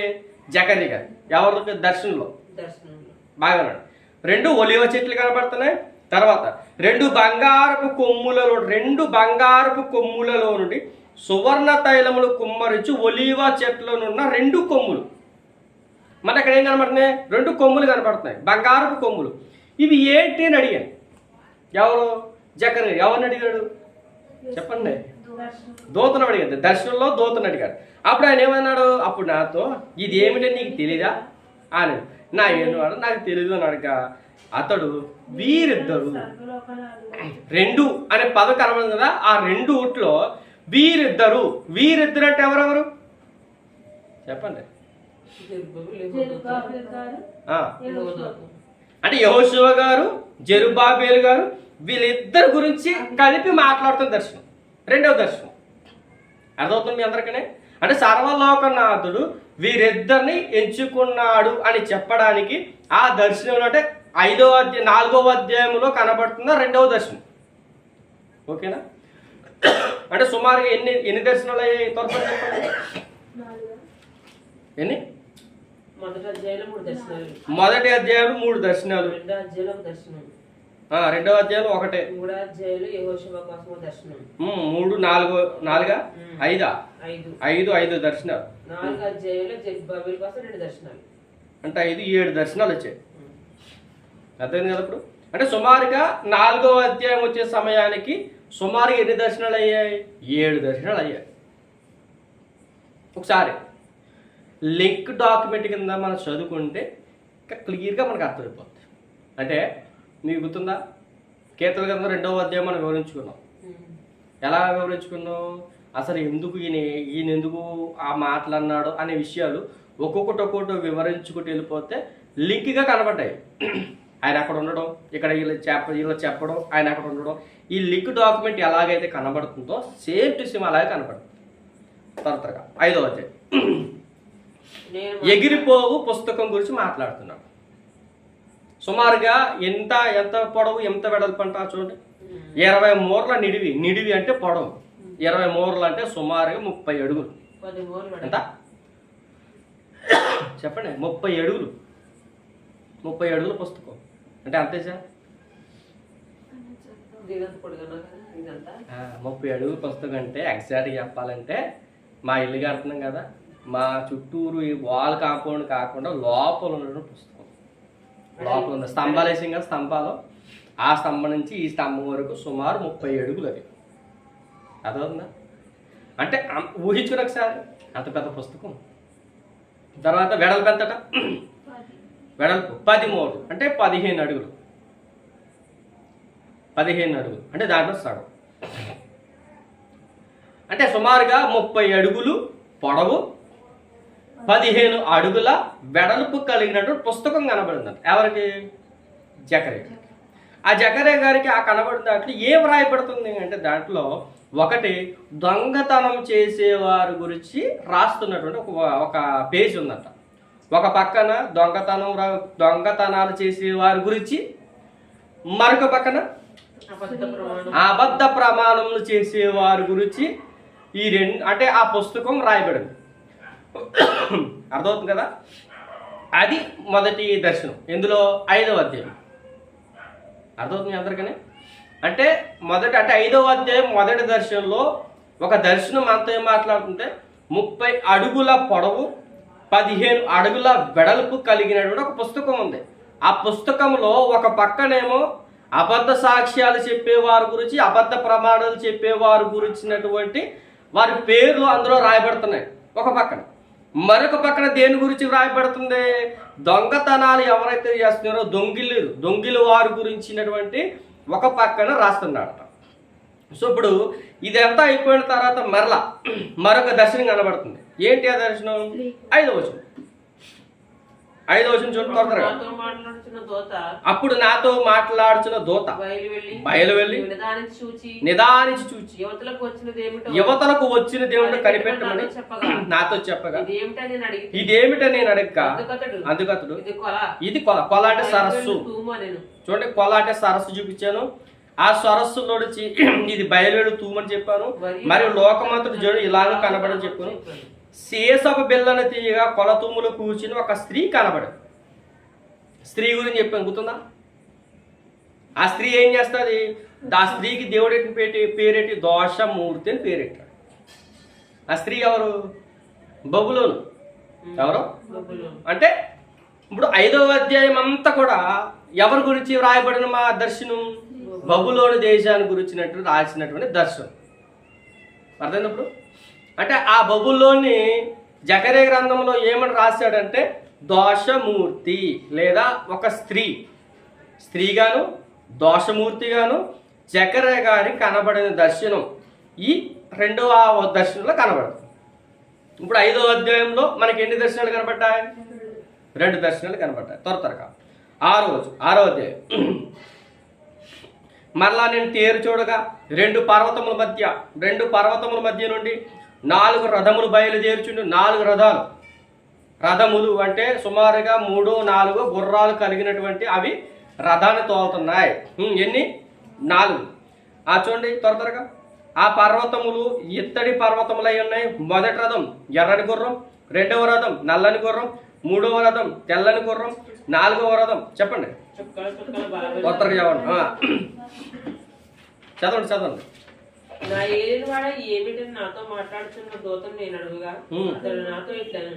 జకర్యా గారు. ఎవరికి? దర్శనంలో. బాగా 2 ఒలివ చెట్లు కనబడుతున్నాయి. తర్వాత 2 బంగారపు కొమ్ములలో నుండి సువర్ణ తైలములు కుమ్మరించి ఒలివ చెట్లనున్న 2 కొమ్ములు. మన అక్కడ ఏం కనబడుతున్నాయి? 2 కొమ్ములు కనబడుతున్నాయి, బంగారపు కొమ్ములు. ఇవి ఏంటి అని అడిగాను. ఎవరు? జకర్యా. ఎవరిని అడిగాడు చెప్పండి? దూతను అడిగాడు. దర్శనంలో దూతను అడిగాడు. అప్పుడు ఆయన ఏమన్నాడు? అప్పుడు నాతో ఇది ఏమిటని నీకు తెలీదా అని. నా ఏమన్నాడు? నాకు తెలీదు అని అడగా అతడు వీరిద్దరు 2 అనే పదం కనబడింది కదా, ఆ 2 వీరిద్దరు అంటే ఎవరెవరు చెప్పండి? అంటే యెహోషువ గారు, జెరుబ్బాబెలు గారు, వీళ్ళిద్దరి గురించి కలిపి మాట్లాడుతున్న దర్శనం. రెండవ దర్శనం. అర్థమవుతుంది మీ అందరికనే? అంటే సర్వలోకనాథుడు వీరిద్దరిని ఎంచుకున్నాడు అని చెప్పడానికి ఆ దర్శనంలో అంటే 4వ అధ్యాయంలో కనబడుతున్న రెండవ దర్శనం. ఓకేనా? అంటే సుమారుగా ఎన్ని దర్శనాలు అయ్యాయి? త్వరగా చెప్పండి. ఎన్ని? మొదటి అధ్యాయంలో 3 దర్శనాలు. మొదటి అధ్యాయంలో 3 దర్శనాలు. రెండో అధ్యాయంలో 1 దర్శనం. రెండవ అధ్యాయంలో 1. 3వ అధ్యాయంలో యెహోషువ కోసం దర్శనం. 3, 4, 5 దర్శనాలు. 4వ అధ్యాయంలో జెరుబ్బాబెలు కోసం 2 దర్శనాలు. అంటే 7 దర్శనాలు వచ్చాయి. అర్థమైంది కదా? ఇప్పుడు అంటే సుమారుగా 4వ అధ్యాయం వచ్చే సమయానికి సుమారుగా ఎన్ని దర్శనాలు అయ్యాయి? 7 దర్శనాలు అయ్యాయి. ఒకసారి లింక్ డాక్యుమెంట్ కింద మనం చదువుకుంటే ఇంకా క్లియర్గా మనకు అర్థమైపోతుంది. అంటే మీకు గుర్తుందా? కీర్తనల గ్రంథం 2వ అధ్యాయం మనం వివరించుకున్నాం. ఎలా వివరించుకున్నాం? అసలు ఎందుకు ఈయన ఎందుకు ఆ మాటలు అన్నాడు అనే విషయాలు ఒక్కొక్కటి వివరించుకుంటూ వెళ్ళిపోతే లింక్గా కనబడ్డాయి. ఆయన అక్కడ ఉండడం, ఇక్కడ వీళ్ళు చెప్పడం, ఆయన అక్కడ ఉండడం, ఈ లింక్ డాక్యుమెంట్ ఎలాగైతే కనబడుతుందో సేమ్ టు సేమ్ అలాగే కనబడుతుంది. త్వరగా 5వ అధ్యాయం ఎగిరిపోవు పుస్తకం గురించి మాట్లాడుతున్నాడు. సుమారుగా ఎంత పొడవు ఎంత వెడల్పు అంటా చూడండి. 20 మూరల నిడివి అంటే పొడవు. 20 మూరలు అంటే సుమారుగా 30 అడుగులు. ఎంత చెప్పండి? 30 అడుగులు. 30 అడుగుల పుస్తకం అంటే అంతే సార్. 30 అడుగుల పుస్తకం అంటే ఎగ్జాక్ట్గా చెప్పాలంటే మా ఇల్లు కడుతున్నాం కదా, మా చుట్టూరు ఈ వాల్ కాంపౌండ్ కాకుండా లోపల ఉన్న పుస్తకం. లోపల ఉంది స్తంభాలు వేసాం కదా, స్తంభాలు. ఆ స్తంభం నుంచి ఈ స్తంభం వరకు సుమారు 30 అడుగులు అది. అర్థమవుతుందా? అంటే ఊహించుకుని ఒకసారి అంత పెద్ద పుస్తకం. తర్వాత వెడల్పు ఎంతట? వెడల్పు 10 మూరలు అంటే 15 అడుగులు. 15 అడుగులు అంటే దాంట్లో సగం. అంటే సుమారుగా 30 అడుగులు పొడవు, 15 అడుగుల వెడల్పు కలిగినటువంటి పుస్తకం కనబడిందంట. ఎవరికి? జకర్యా. ఆ జకర్యా గారికి ఆ కనబడిన దాంట్లో ఏం రాయబడుతుంది అంటే దాంట్లో ఒకటి దొంగతనం చేసేవారి గురించి రాస్తున్నటువంటి ఒక పేజ్ ఉందంట. ఒక పక్కన దొంగతనాలు చేసేవారి గురించి, మరొక పక్కన అబద్ధ ప్రమాణములు చేసేవారి గురించి ఈ రెండు అంటే ఆ పుస్తకం రాయబడింది. అర్థమవుతుంది కదా? అది మొదటి దర్శనం. ఇందులో 5వ అధ్యాయం. అర్థమవుతుంది అందరికీ? అంటే అంటే 5వ అధ్యాయం మొదటి దర్శనంలో ఒక దర్శనం అంతా ఏం మాట్లాడుతుంటే 30 అడుగుల పొడవు 15 అడుగుల వెడల్పు కలిగినటువంటి ఒక పుస్తకం ఉంది. ఆ పుస్తకంలో ఒక పక్కనేమో అబద్ధ సాక్ష్యాలు చెప్పేవారి గురించి, అబద్ధ ప్రమాణాలు చెప్పేవారి గురించినటువంటి వారి పేర్లు అందులో రాయబడుతున్నాయి ఒక పక్కన. మరొక పక్కన దేని గురించి రాయబడుతుంది? దొంగతనాలు ఎవరైతే చేస్తున్నారో దొంగిలు వారి గురించినటువంటి ఒక పక్కన రాస్తున్నాడట. సో ఇప్పుడు ఇదంతా అయిపోయిన తర్వాత మరొక దర్శనం కనబడుతుంది. ఏంటి ఆ దర్శనం? 5వ వచనం. 5వ వచనం చూడండి త్వరగా. అప్పుడు నాతో మాట్లాడుచున్న దూత బయలు వెళ్ళి నిదానించి చూచి యువతలకు వచ్చినదేమిటో కనిపెట్టమని నాతో చెప్పగా ఇదేమిటని నేను అడగగా అందుకతడు ఇది కొల అంటే సరస్సు. చూడండి, కొల అంటే సరస్సు చూపించాను. ఆ సరస్సులో ఇది బయలువెళ్ళు తూమని చెప్పాను. మరియు లోకమంతుడు జడు ఇలాగ కనబడని చెప్పాను. శేషపు బిళ్ళను తీయగా కొల తుమ్ములు కూర్చుని ఒక స్త్రీ కనబడదు. స్త్రీ గురించి చెప్పాను, గుర్తుందా? ఆ స్త్రీ ఏం చేస్తుంది? ఆ స్త్రీకి దేవుడు పేరెట్టి దోషమూర్తి అని పేరెట్టాడు. ఆ స్త్రీ ఎవరు? బబులోను. ఎవరు అంటే ఇప్పుడు 5వ అధ్యాయం అంతా కూడా ఎవరి గురించి రాయబడిన మా దర్శనం? బబులోను దేశాన్ని గురించినట్టు రాసినటువంటి దర్శనం. అర్థమైనప్పుడు అంటే ఆ బబులోని జకర్యా గ్రంథంలో ఏమని రాశాడంటే దోషమూర్తి లేదా ఒక స్త్రీగాను దోషమూర్తిగాను జకర్యా గారి కనబడిన దర్శనం ఈ 2వ దర్శనంలో కనబడుతుంది. ఇప్పుడు 5వ అధ్యాయంలో మనకి ఎన్ని దర్శనాలు కనబడ్డాయి? 2 దర్శనాలు కనబడ్డాయి. త్వరగా 6వ అధ్యాయం. మరలా నేను తేరు చూడగా 2 పర్వతముల మధ్య నుండి 4 రథములు బయలుదేరుచుండు. 4 రథములు అంటే సుమారుగా 3-4 గుర్రాలు కలిగినటువంటి అవి రథాన్ని తోలుతున్నాయి. ఎన్ని? 4. చూడండి త్వరగా. ఆ పర్వతములు ఇత్తడి పర్వతములై ఉన్నాయి. మొదటి రథం ఎర్రని గుర్రం, 2వ రథం నల్లని గుర్రం, 3వ రథం తెల్లని గుర్రం, 4వ రథం చెప్పండి త్వరగా చదవండి. నా ఏలిన వాడ ఏమిటని నాతో మాట్లాడుతున్న దూతను నేను అడుగుగా అతడు నాతో ఇట్లను,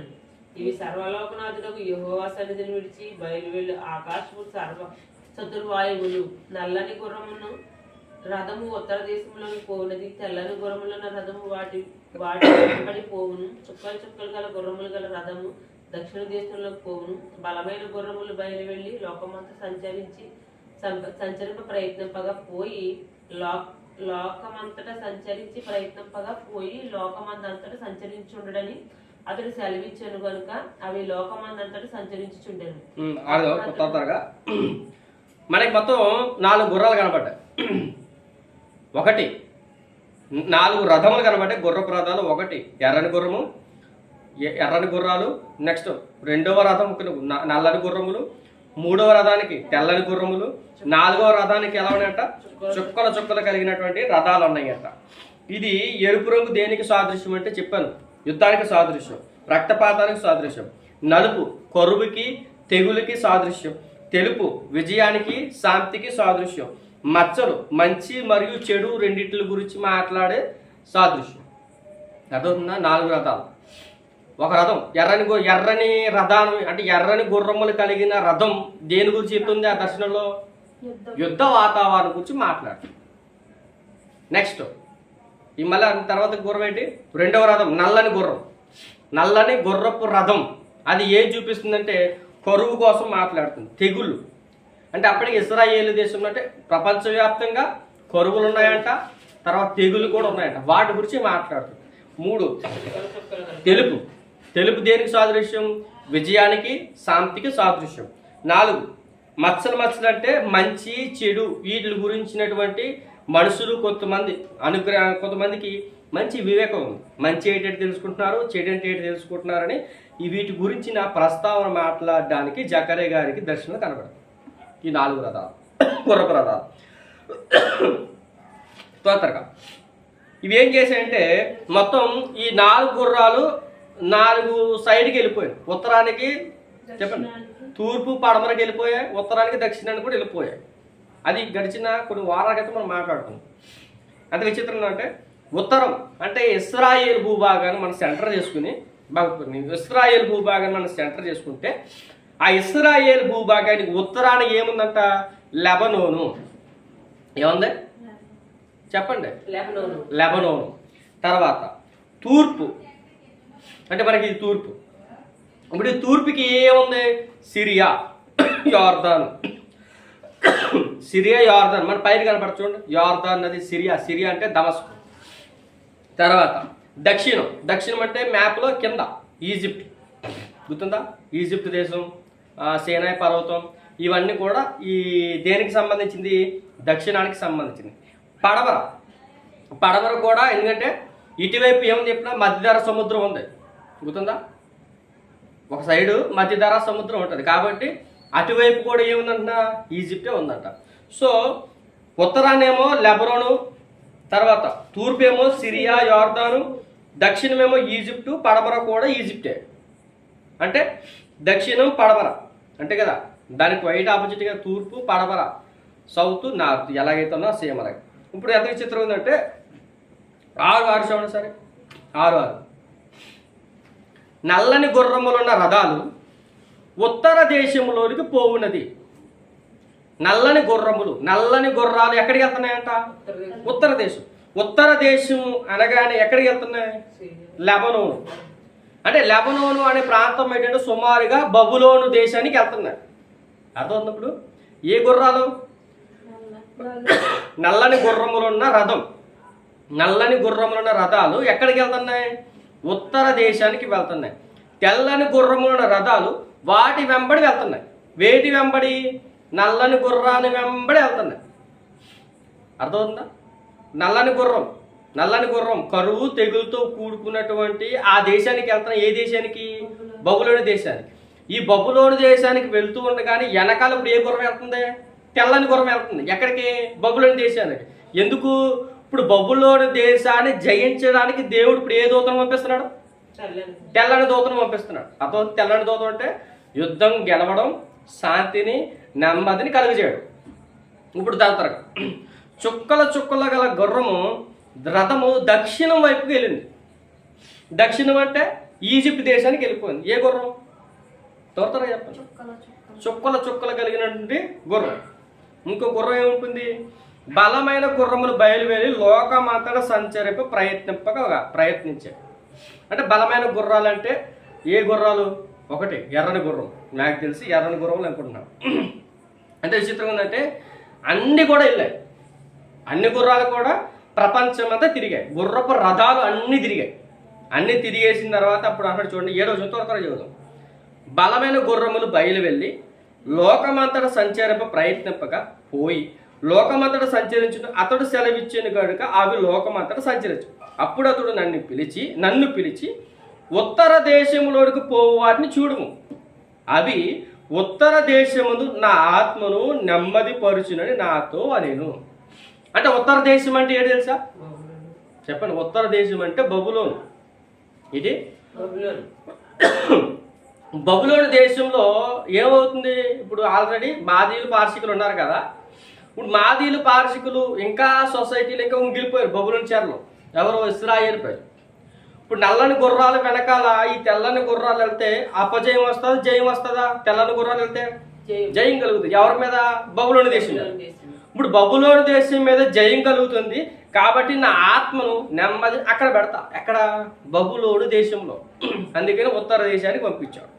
ఇవి సర్వలోకనాథులకు యెహోవా సన్నిధిని విడిచి బయలువెళ్ళు ఆకాశము చతుర్వాయువులు. నల్లని గుర్రమును రథము ఉత్తర దేశంలోకి పోవునది, తెల్లని గుర్రములున్న రథము వాటి వెంబడి పోవును. చుక్కలు గల గుర్రములు గల రథము దక్షిణ దేశంలోకి పోవును. బలమైన గుర్రములు బయలువెళ్ళి లోకమంతా సంచరింప ప్రయత్నింపగా పోయి లోకమంతటా సంచరించుండని అతడు సెలవిచ్చాను కనుక అవి లోకమందంతటా సంచరించుచుండెను. మనకి మొత్తం 4 గుర్రాలు కనబడ్డాయి. 4 రథములు కనబడ్డాయి. గుర్రపు రథాలు 1 ఎర్రని గుర్రాలు. నెక్స్ట్ 2వ రథం నల్లని గుర్రములు, 3వ రథానికి తెల్లని గుర్రములు, 4వ రథానికి ఎలా ఉన్నాయట? చుక్కలు కలిగినటువంటి రథాలు ఉన్నాయట. ఇది ఎరుపు రంగు దేనికి సాదృశ్యం అంటే చెప్పాను, యుద్ధానికి సాదృశ్యం, రక్తపాతానికి సాదృశ్యం. నలుపు కరువుకి తెగులుకి సాదృశ్యం. తెలుపు విజయానికి శాంతికి సాదృశ్యం. మచ్చలు మంచి మరియు చెడు రెండింటి గురించి మాట్లాడే సాదృశ్యం. అర్థమవుతుందా? 4 రథాలు. ఒక రథం ఎర్రని రథాలు అంటే ఎర్రని గుర్రములు కలిగిన రథం దేని గురించి చెప్తుంది? ఆ దర్శనంలో యుద్ధ వాతావరణం గురించి మాట్లాడుతుంది. నెక్స్ట్ ఈ మళ్ళీ తర్వాత గుర్రం ఏంటి? 2వ రథం నల్లని గుర్రపు రథం. అది ఏం చూపిస్తుందంటే కరువు కోసం మాట్లాడుతుంది. తెగుళ్ళు అంటే అప్పటికి ఇశ్రాయేలు దేశంలో అంటే ప్రపంచవ్యాప్తంగా కరువులు ఉన్నాయంట, తర్వాత తెగులు కూడా ఉన్నాయంట, వాటి గురించి మాట్లాడుతుంది. 3 తెలుపు దేనికి సాదృశ్యం? విజయానికి శాంతికి సాదృశ్యం. 4 మచ్చలు అంటే మంచి చెడు వీటి గురించినటువంటి మనుషులు కొంతమందికి మంచి వివేకం ఉంది. మంచి ఏంటంటే తెలుసుకుంటున్నారు, చెడు అంటే ఏంటి తెలుసుకుంటున్నారని వీటి గురించిన ప్రస్తావన మాట్లాడడానికి జకర్యా గారికి దర్శనం కనబడుతుంది. ఈ 4 రథాలు గుర్రపు రథాలు. త్వరగా ఇవి ఏం చేశాయంటే మొత్తం ఈ 4 గుర్రాలు 4 సైడ్కి వెళ్ళిపోయాయి. ఉత్తరానికి చెప్పండి, తూర్పు పడమరకి వెళ్ళిపోయాయి, ఉత్తరానికి దక్షిణానికి కూడా వెళ్ళిపోయాయి. అది గడిచిన కొన్ని వారాల క్రితం మనం మాట్లాడుకున్నాం. అంత విచిత్రం అంటే ఉత్తరం అంటే ఇస్రాయేల్ భూభాగాన్ని మనం సెంటర్ చేసుకుని ఇస్రాయేల్ భూభాగాన్ని మనం సెంటర్ చేసుకుంటే ఆ ఇస్రాయేల్ భూభాగానికి ఉత్తరాన ఏముందంట? లెబనోను. ఏముంది చెప్పండి? లెబనోను. తర్వాత తూర్పు అంటే మనకి ఇది తూర్పు. ఇప్పుడు ఈ తూర్పుకి ఏముంది? సిరియా, యోర్దాను. సిరియా, యోర్దాన్ మన పైన కనపడుతుంది చూడండి. యోర్దాన్ నది సిరియా. సిరియా అంటే దమస్కు. తర్వాత దక్షిణం అంటే మ్యాప్లో కింద ఈజిప్ట్. గుర్తుందా? ఈజిప్ట్ దేశం, సేనాయి పర్వతం, ఇవన్నీ కూడా ఈ దేనికి సంబంధించింది? దక్షిణానికి సంబంధించింది. పడమర కూడా, ఎందుకంటే ఇటువైపు ఏమని చెప్పినా మధ్యధరా సముద్రం ఉంది. గుర్తుందా? ఒక సైడు మధ్యధరా సముద్రం ఉంటుంది కాబట్టి అటువైపు కూడా ఏముందంట? ఈజిప్టే ఉందంట. సో ఉత్తరాన్నేమో లెబనోను, తర్వాత తూర్పేమో సిరియా, యోర్దాను, దక్షిణమేమో ఈజిప్టు, పడమర కూడా ఈజిప్టే. అంటే దక్షిణం పడమర అంటే కదా, దానికి వైట్ ఆపోజిట్గా తూర్పు, పడమర, సౌత్, నార్త్ ఎలాగైతే ఉన్నా సేమ్ అలాగే. ఇప్పుడు ఎంత విచిత్రం ఉందంటే 6 చూడండి సరే. 6 నల్లని గుర్రములున్న రథాలు ఉత్తర దేశంలోనికి పోవున్నది. నల్లని గుర్రాలు ఎక్కడికి వెళ్తున్నాయంట? ఉత్తర దేశం. ఉత్తర దేశం అనగానే ఎక్కడికి వెళ్తున్నాయి? లెబనోను. అంటే లెబనోను అనే ప్రాంతం ఏంటంటే సుమారుగా బబులోను దేశానికి వెళ్తున్నాయి. అర్థం ఇప్పుడు ఏ గుర్రాలు? నల్లని గుర్రములున్న రథాలు ఎక్కడికి వెళ్తున్నాయి? ఉత్తర దేశానికి వెళ్తున్నాయి. తెల్లని గుర్రములున్న రథాలు వాటి వెంబడి వెళ్తున్నాయి. వేటి వెంబడి? నల్లని గుర్రాన్ని వెంబడి వెళ్తున్నాయి. అర్థమవుతుందా? నల్లని గుర్రం కరువు తెగులతో కూడుకున్నటువంటి ఆ దేశానికి వెళ్తున్నాయి. ఏ దేశానికి? బబులోని దేశానికి. ఈ బబులోని దేశానికి వెళ్తూ ఉండగానే వెనకాల ఇప్పుడు ఏ గుర్రం వెళ్తుంది? తెల్లని గుర్రం వెళ్తుంది. ఎక్కడికి? బబులోని దేశానికి. ఎందుకు? ఇప్పుడు బబులోని దేశాన్ని జయించడానికి దేవుడు ఇప్పుడు ఏ దూతను పంపిస్తున్నాడు? తెల్లని దూతను పంపిస్తున్నాడు. అతో తెల్లని దూతం అంటే యుద్ధం గెలవడం, శాంతిని, నెమ్మదిని కలుగజేయడం. ఇప్పుడు దాని తర్వాత చుక్కల గల గుర్రము రథము దక్షిణం వైపుకి వెళ్ళింది. దక్షిణం అంటే ఈజిప్ట్ దేశానికి వెళ్ళిపోయింది. ఏ గుర్రం? త్వరగా చెప్పండి. చుక్కలు కలిగినటువంటి గుర్రం. ఇంకో గుర్రం ఏముంటుంది? బలమైన గుర్రములు బయలువేరి లోకమంతటా సంచరింప ప్రయత్నించాయి. అంటే బలమైన గుర్రాలు అంటే ఏ గుర్రాలు? ఒకటి ఎర్రని గుర్రం. నాకు తెలిసి ఎర్రని గుర్రం అనుకుంటున్నాను. అంటే విచిత్రం ఉందంటే అన్నీ కూడా వెళ్ళాయి. అన్ని గుర్రాలు కూడా ప్రపంచం అంతా తిరిగాయి. గుర్రపు రథాలు అన్నీ తిరిగాయి. అన్నీ తిరిగేసిన తర్వాత అప్పుడు అక్కడ చూడండి 7వ త్వరగా చదువుదాం. బలమైన గుర్రములు బయలు వెళ్ళి లోకమంతటా సంచరింప ప్రయత్నింపగా పోయి లోకమంతటా సంచరించుట అతడు సెలవిచ్చాను కనుక అవి లోకమంతటా సంచరించు. అప్పుడు అతడు నన్ను పిలిచి ఉత్తర దేశంలోనికి పోవు వాటిని చూడుము. అవి ఉత్తర దేశముందు నా ఆత్మను నెమ్మది పరుచునని నాతో అనేను. అంటే ఉత్తర దేశం అంటే ఏంటి తెలుసా? చెప్పండి. ఉత్తర దేశం అంటే బబులోను. ఇది బబులోను దేశంలో ఏమవుతుంది? ఇప్పుడు ఆల్రెడీ మాదీలు పార్షికులు ఉన్నారు కదా. ఇప్పుడు మాదీలు పార్షికులు ఇంకా సొసైటీలు ఇంకా ఉంగిలిపోయారు బబులోని చెరలో. ఎవరో? ఇశ్రాయేలు ప్రజలు. ఇప్పుడు నల్లని గుర్రాలు వెనకాల ఈ తెల్లని గుర్రాలు వెళ్తే అపజయం వస్తుందా, జయం వస్తుందా? తెల్లని గుర్రాలు వెళ్తే జయం కలుగుతుంది. ఎవరి మీద? బబులోని దేశం మీద. ఇప్పుడు బబులోని దేశం మీద జయం కలుగుతుంది కాబట్టి నా ఆత్మను నెమ్మది అక్కడ పెడతా. ఎక్కడ? బబులోను దేశంలో. అందుకని ఉత్తర దేశానికి పంపించాడు.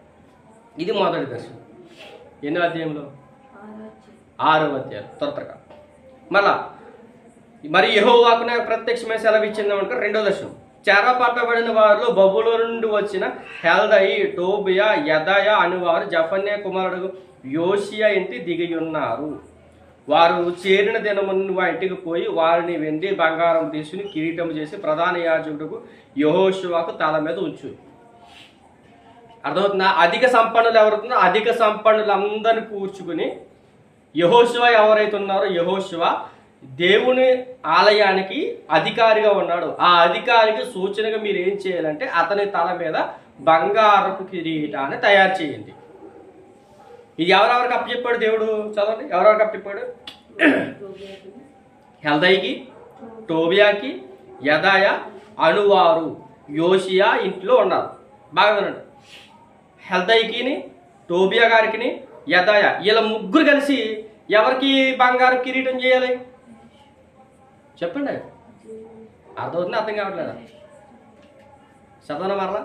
ఇది మొదటి దశ. ఎన్నో అధ్యాయంలో? 6వ అధ్యాయం. త్వరగా మరి యెహోవాకు నాకు ప్రత్యక్షమైన సెలవు ఇచ్చిందనుకో 2వ దశ. చెరపట్టబడిన వారిలో బబులోను నుండి వచ్చిన హెల్దయి, టోబియా, యదయ అనువారు జఫన్య కుమారుడు యోషియా ఇంటి దిగి ఉన్నారు. వారు చేరిన దినమును ఇంటికి పోయి వారిని వెండి బంగారం తీసుకుని కిరీటం చేసి ప్రధాన యాజకుడుకు యెహోషువకు తల మీద ఉంచు. అర్థమవుతుందా? అధిక సంపన్నులు ఎవరుతుందో అధిక సంపన్నులందరినీ కూర్చుకుని యెహోషువ ఎవరైతే ఉన్నారో యెహోషువ దేవుని ఆలయానికి అధికారిగా ఉన్నాడు. ఆ అధికారికి సూచనగా మీరు ఏం చేయాలంటే అతని తల మీద బంగారపు కిరీటాన్ని తయారు చేయండి. ఇది ఎవరెవరికి అప్పచెప్పాడు దేవుడు? చదవండి, ఎవరెవరికి అప్పచెప్పాడు? హెల్దైకి, టోబియాకి, యదాయ అనువారు యోషియా ఇంట్లో ఉన్నారు. బాగా వినండి. హెల్దైకిని, టోబియా గారికి, యదాయ వీళ్ళ ముగ్గురు కలిసి ఎవరికి బంగారు కిరీటం చేయాలి చెప్పండి. అర్థమవుతుంది? అర్థం కావట్లేదా? చదవన మరలా.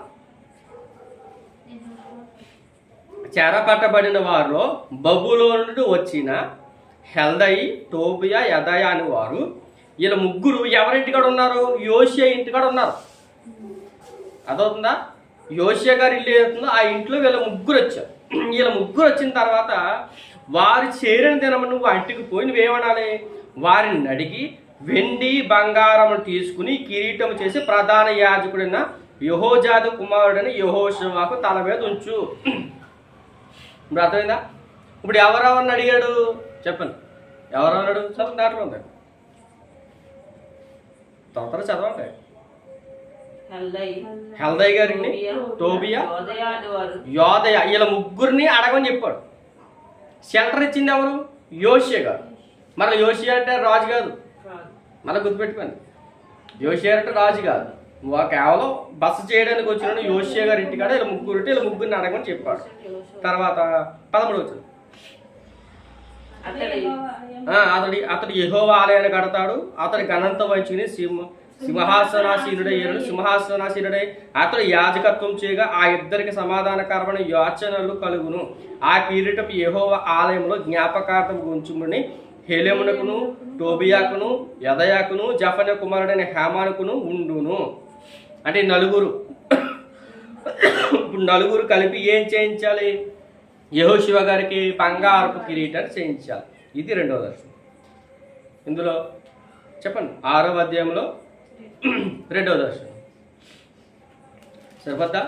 చెరపట్టబడిన వారిలో బబులోను నుండి వచ్చిన హెల్దయి, టోబియా, యదాయ అని వారు వీళ్ళ ముగ్గురు ఎవరింటికాడ ఉన్నారు? యోషియా ఇంటికాడ ఉన్నారు. అదవుతుందా? యోషియా గారి ఇల్లు ఏదవుతుందో ఆ ఇంట్లో వీళ్ళ ముగ్గురు వచ్చారు. వీళ్ళ ముగ్గురు వచ్చిన తర్వాత వారు చేరిన దినము నువ్వు ఇంటికి పోయి నువ్వేమనాలి? వారిని అడిగి వెండి బంగారమును తీసుకుని కిరీటం చేసి ప్రధాన యాజకుడైన యెహోజాదు కుమారుడైన యెహోషువకు తల మీద ఉంచు. ఇప్పుడు అర్థమైందా? ఇప్పుడు ఎవరెవరిని అడిగాడు చెప్పండి. ఎవరెవరు చదువు దాంట్లో ఉంది, తొందర చదవండి. హెల్దై గారిని, టోబియా, యోదయ వీళ్ళ ముగ్గురిని అడగమని చెప్పాడు. షెల్టర్ ఇచ్చింది ఎవరు? యోషియా గారు. మరి యోషియా అంటే రాజు కాదు, మళ్ళీ గుర్తుపెట్టుకోండి. యోషియా అంటే రాజు కాదు, కేవలం బస చేయడానికి వచ్చిన యోషియా గారి ఇంటికాడ వీళ్ళ ముగ్గురిని అడగమని చెప్పాడు. తర్వాత 13 వచ్చింది. అతడు యెహోవా ఆలయాన్ని కడతాడు. అతడి ఘనంత వహించుకుని సింహాసనాసీనుడై అతడు యాజకత్వం చేయగా ఆ ఇద్దరికి సమాధానకరమైన యోచనలు కలుగును. ఆ కిరీటపు యెహోవా ఆలయంలో జ్ఞాపకార్థం ఉంచుమని హేలెమునకును, టోబియాకును, యదయాకును, జఫన్య కుమారుడైన హేమానుకును ఉండును. అంటే నలుగురు ఇప్పుడు నలుగురు కలిపి ఏం చేయించాలి? యెహోషువ గారికి బంగారపు కిరీటాన్ని చేయించాలి. ఇది 2వ దర్శనం. ఇందులో చెప్పండి 6వ అధ్యాయంలో 2వ దర్శనం సరిపోద్దా?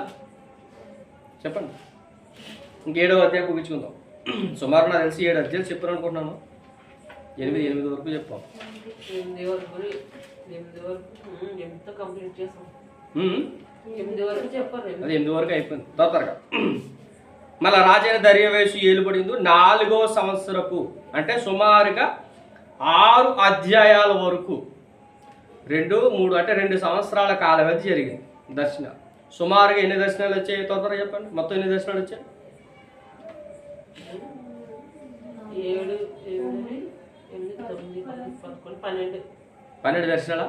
చెప్పండి. ఇంక 7వ అధ్యాయం ముగించుకుందాం. సుమారు నాకు తెలిసి 7 అధ్యాయులు చెప్పాను అనుకుంటున్నాను. 8 వరకు చెప్పాం. 8 వరకు అయిపోయింది తొందరగా. మళ్ళీ రాజైన దర్యావేషు ఏలుబడింది 4వ సంవత్సరపు, అంటే సుమారుగా 6 అధ్యాయాల వరకు 2, 3 అంటే 2 సంవత్సరాల కాల వ్యవధి జరిగింది దర్శనం. సుమారుగా ఎన్ని దర్శనాలు వచ్చాయి? తొందరగా చెప్పండి. మొత్తం ఎన్ని దర్శనాలు వచ్చాయి? 12 దర్శనాలు.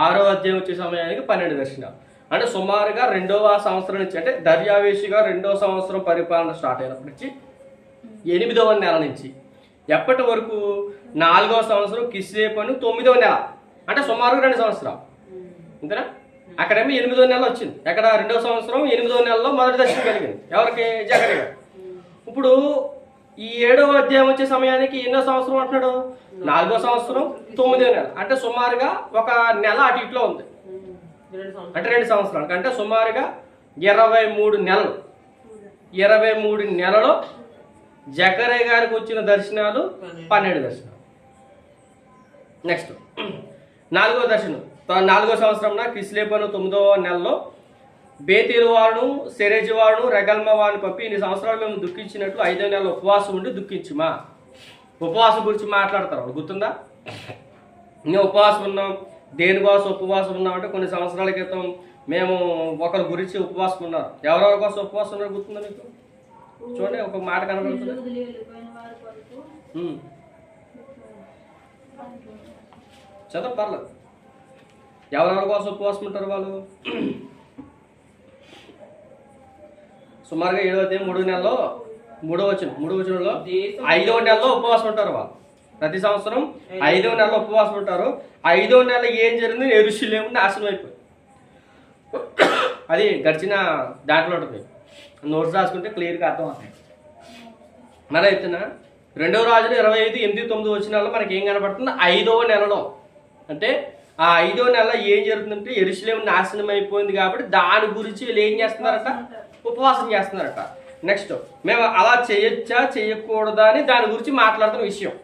6వ అధ్యాయం వచ్చే సమయానికి 12 దర్శనాలు. అంటే సుమారుగా 2వ సంవత్సరం నుంచి, అంటే దర్యావేషిగా 2వ సంవత్సరం పరిపాలన స్టార్ట్ అయినప్పటి నుంచి 8వ నెల నుంచి ఎప్పటి వరకు 4వ సంవత్సరం కిస్లేపు అని 9వ నెల, అంటే సుమారుగా 2 సంవత్సరాలు. అంతేనా? అక్కడేమో 8వ నెల వచ్చింది. ఎక్కడ 2వ సంవత్సరం 8వ నెలలో మొదటి దర్శనం కలిగింది. ఎవరికి? జకరియా. ఇప్పుడు ఈ 7వ అధ్యాయం వచ్చే సమయానికి ఎన్నో సంవత్సరం అంటున్నాడు? 4వ సంవత్సరం 9వ నెల, అంటే సుమారుగా ఒక నెల అటు ఇట్లో ఉంది. అంటే 2 సంవత్సరాలు, అంటే సుమారుగా 23 నెలలు. 23 నెలలో జకరియా గారికి వచ్చిన దర్శనాలు 12 దర్శనాలు. నెక్స్ట్ 4వ దర్శనం 4వ సంవత్సరంలో కిస్లేపను 9వ నెలలో బేతేలు వారును, సెరెజు వారును, రెగల్మ వారిని పంపి ఇన్ని సంవత్సరాలు మేము దుఃఖించినట్లు 5వ నెలలో ఉపవాసం ఉండి దుఃఖించుమా. ఉపవాసం గురించి మాట్లాడతారు. గుర్తుందా? మేము ఉపవాసం ఉన్నాం. దేనికోసం ఉపవాసం ఉన్నామంటే కొన్ని సంవత్సరాల క్రితం మేము ఒకరి గురించి ఉపవాసం ఉన్నారు. ఎవరెవరి కోసం ఉపవాసం ఉన్నారు గుర్తుందా మీకు? చూడండి, ఒక మాట కనబడుతుంది. చదవ పర్లేదు. ఎవరెవరి కోసం ఉపవాసం ఉంటారు వాళ్ళు? సుమారుగా 7వ అధ్యాయం 3వ నెలలో 3వ వచనంలో 5వ నెలలో ఉపవాసం ఉంటారు వాళ్ళు. ప్రతి సంవత్సరం 5వ నెలలో ఉపవాసం ఉంటారు. 5వ నెల ఏం జరిగింది? యెరూషలేము నాశనం అయిపోయి, అది గడిచిన దాంట్లో ఉంటుంది. నోట్స్ రాసుకుంటే క్లియర్గా అర్థం అవుతుంది. మళ్ళీ చెప్తున్నా, 2వ రాజులు 25, 8, 9 వచనాల్లో మనకి ఏం కనబడుతుంది? 5వ నెలలో, అంటే ఆ 5వ నెలలో ఏం జరుగుతుందంటే యెరూషలేము నాశనం అయిపోయింది కాబట్టి దాని గురించి వీళ్ళు ఏం చేస్తున్నారట? ఉపవాసం చేస్తున్నారట. నెక్స్ట్ మేము అలా చేయొచ్చా చేయకూడదా అని దాని గురించి మాట్లాడుతున్న విషయం.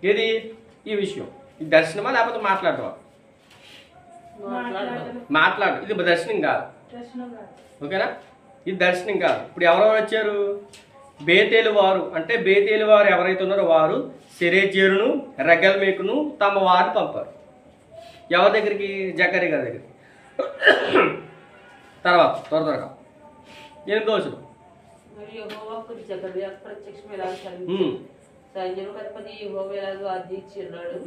ఏది ఈ విషయం, ఈ దర్శనమా లేకపోతే మాట్లాడటమా? మాట్లాడు, ఇది దర్శనం కాదు. ఓకేనా, ఇది దర్శనం కాదు. ఇప్పుడు ఎవరెవరు వచ్చారు? బేతేలు వారు, అంటే బేతేలు వారు ఎవరైతే ఉన్నారో వారు సెరేజేరును రెగల్మేకును తమ వారిని పంపారు. ఎవరి దగ్గరికి? జకరియా గారి దగ్గరికి. తర్వాత త్వరగా 8వ వచనం. మరియు యెహోవాకు జకరియా ప్రత్యక్షం ఎలా సైన్యములకు అధిపతి యెహోవా ఎలాగో ఆజ్ఞ ఇచ్చి ఉన్నాడు.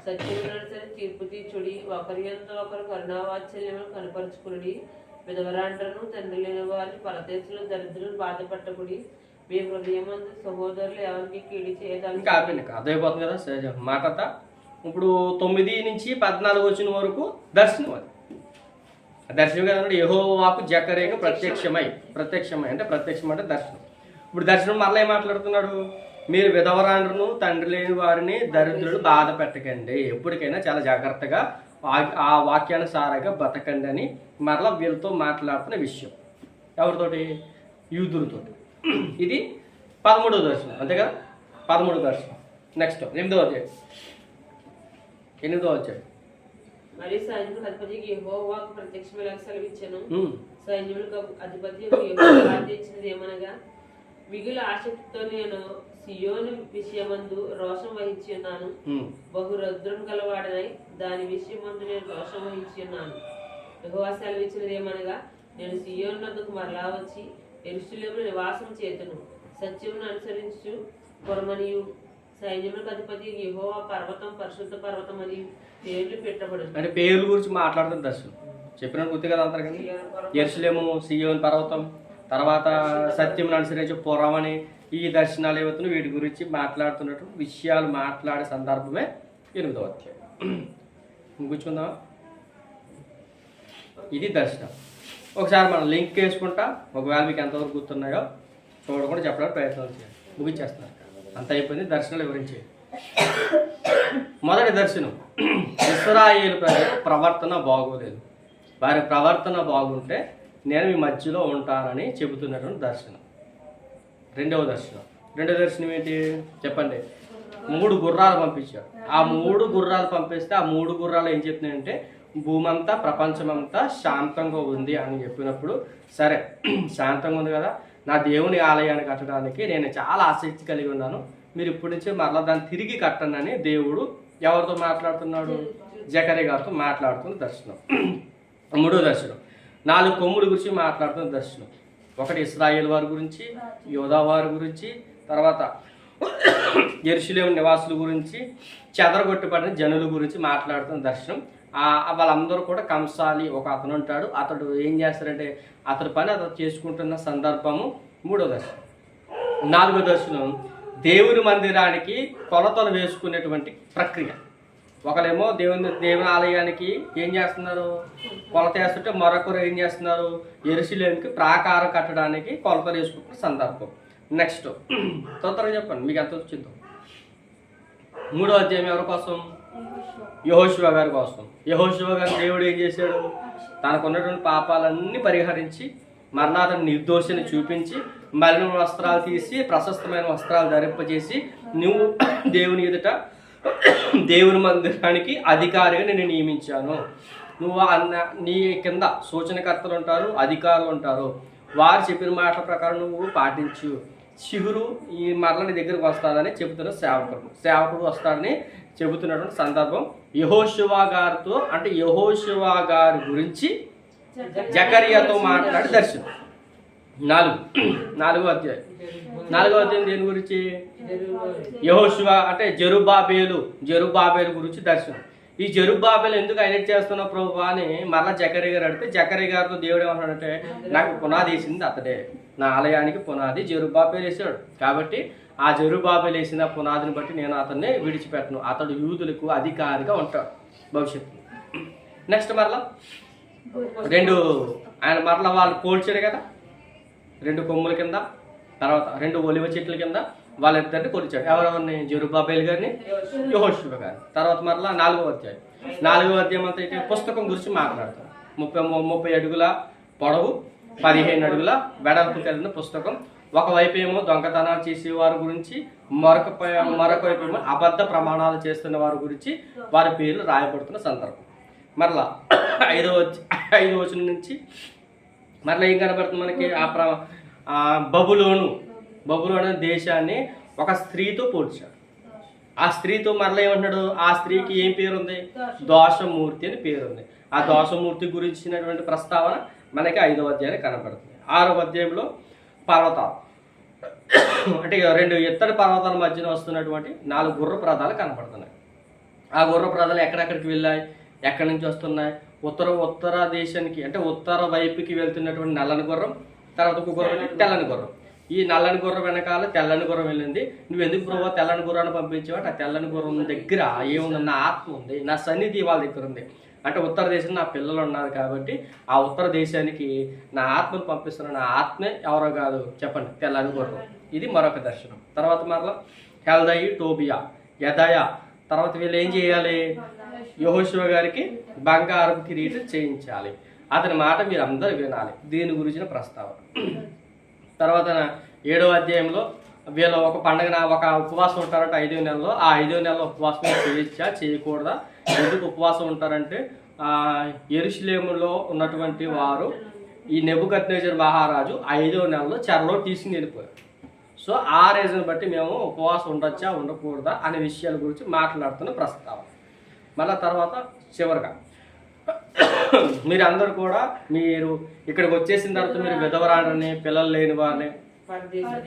సత్యము నడుచని తీర్పు తీర్చుడి, ఒకరి యందు ఒకరు కరుణావాత్సల్యమును కనపరుచుకుడి, విధవరాండ్రను తండ్రి లేని వారిని పరదేశంలో దరిద్రులను బాధపట్టకుడి, మీ హృదయమందు సహోదరులు ఎవరికి కీడి చేయడానికి. ఇంకా అర్థమైపోతుంది కదా సహజ మాట అంతా. ఇప్పుడు 9 నుంచి 14 వచ్చిన వరకు దర్శనం. అది దర్శనం కదండి. యెహోవాకు జకరియకు ప్రత్యక్షమై అంటే ప్రత్యక్షం అంటే దర్శనం. ఇప్పుడు దర్శనం మరలా ఏం మాట్లాడుతున్నాడు? మీరు విధవరాండ్రను తండ్రి లేని వారిని దరిద్రులు బాధ పెట్టకండి, ఎప్పటికైనా చాలా జాగ్రత్తగా ఆ వాక్యానుసారంగా బతకండి అని మరలా వీళ్ళతో మాట్లాడుతున్న విషయం. ఎవరితోటి? యూదులతోటి. ఇది 13వ దర్శనం, అంతే కదా? 13వ దర్శనం. నెక్స్ట్ 8వ అధ్యాయం. మరి సైన్యములకు అధిపతి యెహోవాకు ప్రత్యక్షం ఎలా సెలవిచ్చాను. సైన్యములకు అధిపతి ఆదేశించినది ఏమనగా, మిగుల ఆసక్తితో నేను సియోను విషయమందు రోషం వహించి ఉన్నాను, బహు రౌద్రం గలవాడనై దాని విషయమందు నేను రోషం వహించి ఉన్నాను. యెహోవా సెలవిచ్చినది ఏమనగా, నేను సియోను నద్దకు మరలా వచ్చి యెరూషలేములో నివాసం చేతును, సత్యమును అనుసరించు పురమనియు సైన్యములకు అధిపతి యెహోవా పర్వతం పరిశుద్ధ పర్వతం అని పేర్లు పెట్టబడు. అంటే పేర్ల గురించి మాట్లాడుతున్న దర్శనం చెప్పినట్టు గుర్తు కదా అంటారు కానీ, యెరూషలేము, సియోను పర్వతం, తర్వాత సత్యమును అనుసరించే పురం అని ఈ దర్శనాలు ఏవైతున్నా వీటి గురించి మాట్లాడుతున్నట్టు విషయాలు మాట్లాడే సందర్భమే 8వ అధ్యాయం. కూర్చుందామా? ఇది దర్శనం. ఒకసారి మనం లింక్ వేసుకుంటా, ఒకవేళ మీకు ఎంతవరకు గుర్తున్నాయో చూడకుండా చెప్పడానికి ప్రయత్నం చేయండి. ముగించేస్తున్నారు, అంత అయిపోయింది దర్శనాలు వివరించి. మొదటి దర్శనం, ఇశ్రాయేలు ప్రజల ప్రవర్తన బాగోలేదు, వారి ప్రవర్తన బాగుంటే నేను మీ మధ్యలో ఉంటానని చెబుతున్నటువంటి దర్శనం. రెండవ దర్శనం ఏంటి చెప్పండి? 3 గుర్రాలు పంపించారు. ఆ 3 గుర్రాలు పంపిస్తే ఆ 3 గుర్రాలు ఏం చెప్తున్నాయంటే, భూమంతా ప్రపంచమంతా శాంతంగా ఉంది అని చెప్పినప్పుడు, సరే శాంతంగా ఉంది కదా, నా దేవుని ఆలయాన్ని కట్టడానికి నేను చాలా ఆసక్తి కలిగి ఉన్నాను, మీరు ఇప్పటి నుంచి మరలా దాన్ని తిరిగి కట్టండి అని దేవుడు ఎవరితో మాట్లాడుతున్నాడు? జకరియా గారితో మాట్లాడుతున్న దర్శనం. 3వ దర్శనం 4 కొమ్ముల గురించి మాట్లాడుతున్న దర్శనం. ఒకటి ఇశ్రాయేల్ వారి గురించి, యోధా వారి గురించి, తర్వాత యెరూషలేము నివాసుల గురించి, చెదరగొట్టబడిన జనుల గురించి మాట్లాడుతున్న దర్శనం. వాళ్ళందరూ కూడా కంసాలి ఒక అతను ఉంటాడు, అతడు ఏం చేస్తారంటే అతడి పని అతను చేసుకుంటున్న సందర్భము. 3వ దర్శనం. 4వ దర్శనం దేవుని మందిరానికి కొలతలు వేసుకునేటువంటి ప్రక్రియ. ఒకరేమో దేవుని ఆలయానికి ఏం చేస్తున్నారు? కొలత వేస్తుంటే మరొకరు ఏం చేస్తున్నారు? యెరూషలేముకి ప్రాకారం కట్టడానికి కొలతలు వేసుకుంటున్న సందర్భం. నెక్స్ట్ తొందరగా చెప్పండి, మీకు ఎంత వచ్చిందో. 3వ అధ్యాయం ఎవరి కోసం? యెహోషువ గారి కోసం. యెహోషువ గారు దేవుడు ఏం చేశాడు? తనకున్నటువంటి పాపాలన్నీ పరిహరించి మరలా అతను నిర్దోషిని చూపించి మలిన వస్త్రాలు తీసి ప్రశస్తమైన వస్త్రాలు ధరింపజేసి, నువ్వు దేవుని ఎదుట దేవుని మందిరానికి అధికారిగా నేను నియమించాను, నువ్వు నీ కింద సూచనకర్తలు ఉంటారు, అధికారులు ఉంటారు, వారు చెప్పిన మాటల ప్రకారం నువ్వు పాటించు, చిగురు ఈ మరల నీ దగ్గరకు వస్తాడని చెబుతున్న సేవకుడు వస్తాడని చెబుతున్నటువంటి సందర్భం. యెహోషువ గారితో, అంటే యెహోషువ గారి గురించి జకరియాతో మాట్లాడి దర్శనం. 4వ అధ్యాయం దేని గురించి? యెహోషువ అంటే జెరుబ్బాబేలు గురించి దర్శనం. ఈ జెరుబ్బాబేలు ఎందుకు హైలైట్ చేస్తున్నా ప్రభు అని మరలా జకరియా గారు అడిగితే, జకరియా గారితో దేవుడు ఏమంటాడంటే, నాకు పునాది వేసింది అతడే, నా ఆలయానికి పునాది జెరుబ్బాబేలు వేసాడు, కాబట్టి ఆ జెరుబ్బాబేలు వేసిన పునాదిని బట్టి నేను అతన్ని విడిచిపెట్టను, అతడు యూదులకు అధికారిగా ఉంటాడు భవిష్యత్తు. నెక్స్ట్ మరలా ఆయన మరలా వాళ్ళు పోల్చారు కదా, 2 కొమ్ముల కింద, తర్వాత 2 ఒలివ చెట్ల కింద వాళ్ళిద్దరిని కొలిచాడు. ఎవరెవరిని? జెరుబ్బాబేలు గారిని, యెహోషువ గారిని. తర్వాత మరలా 4వ అధ్యాయం అంతా పుస్తకం గురించి మాట్లాడతారు. 30 అడుగుల పొడవు, 15 అడుగుల వెడల్పు కలిగిన పుస్తకం. ఒకవైపు ఏమో దొంగతనాలు చేసేవారి గురించి, మరొక వైపు ఏమో అబద్ధ ప్రమాణాలు చేస్తున్న వారి గురించి వారి పేర్లు రాయబడుతున్న సందర్భం. మరలా 5వ వచనం నుంచి మరలా ఏం కనబడుతుంది మనకి? బబులోను దేశాన్ని ఒక స్త్రీతో పోల్చాడు. ఆ స్త్రీతో మరలా ఏమంటున్నాడు? ఆ స్త్రీకి ఏం పేరు ఉంది? దోషమూర్తి అని పేరు ఉంది. ఆ దోషమూర్తి గురించినటువంటి ప్రస్తావన మనకి 5వ అధ్యాయంలో కనబడుతుంది. 6వ అధ్యాయంలో పర్వతాలు, అంటే 2 ఎత్తడి పర్వతాల మధ్యన వస్తున్నటువంటి 4 గుర్రపు రథాలు కనబడుతున్నాయి. ఆ గుర్రపు రథాలు ఎక్కడెక్కడికి వెళ్ళాయి, ఎక్కడి నుంచి వస్తున్నాయి? ఉత్తర దేశానికి, అంటే ఉత్తర వైపుకి వెళ్తున్నటువంటి నల్లని గుర్రం, తర్వాత ఒక గుర్రం తెల్లని గుర్రం. ఈ నల్లని గుర్రం వెనకాల తెల్లని గుర్రం వెళ్ళింది. నువ్వు ఎందుకు ప్రభావ తెల్లని గుర్రాన్ని పంపించావు? ఆ తెల్లని గుర్రం దగ్గర ఏముంది? నా ఆత్మ ఉంది, నా సన్నిధి వాళ్ళ దగ్గర ఉంది. అంటే ఉత్తర దేశం నా పిల్లలు ఉన్నారు కాబట్టి ఆ ఉత్తర దేశానికి నా ఆత్మను పంపిస్తున్నాను. నా ఆత్మే ఎవరో కాదు, చెప్పండి, తెల్లని గుర్రం. ఇది మరొక దర్శనం. తర్వాత మరలా హెల్దయి, టోబియా, యదయ, తర్వాత వీళ్ళు ఏం చేయాలి? యెహోషువ గారికి బంగారపు కిరీటం చేయించాలి. అతని మాట మీరు అందరూ వినాలి. దీని గురించిన ప్రస్తావన. తర్వాత 7వ అధ్యాయంలో వీళ్ళు ఒక పండుగ, ఒక ఉపవాసం ఉంటారంటే 5వ నెలలో. ఆ 5వ నెలలో ఉపవాసం చేయొచ్చా, చేయకూడదా? ఎందుకు ఉపవాసం ఉంటారంటే యెరూషలేములో ఉన్నటువంటి వారు ఈ నెబుకద్నెజర్ మహారాజు 5వ నెలలో చెరలో తీసుకుని వెళ్ళిపోయారు. సో ఆ రీజన్ బట్టి మేము ఉపవాసం ఉండొచ్చా, ఉండకూడదా అనే విషయాల గురించి మాట్లాడుతున్న ప్రస్తావన. మళ్ళీ తర్వాత చివరిగా మీరందరూ కూడా మీరు ఇక్కడికి వచ్చేసిన తర్వాత మీరు విధవరాలని, పిల్లలు లేని వారిని,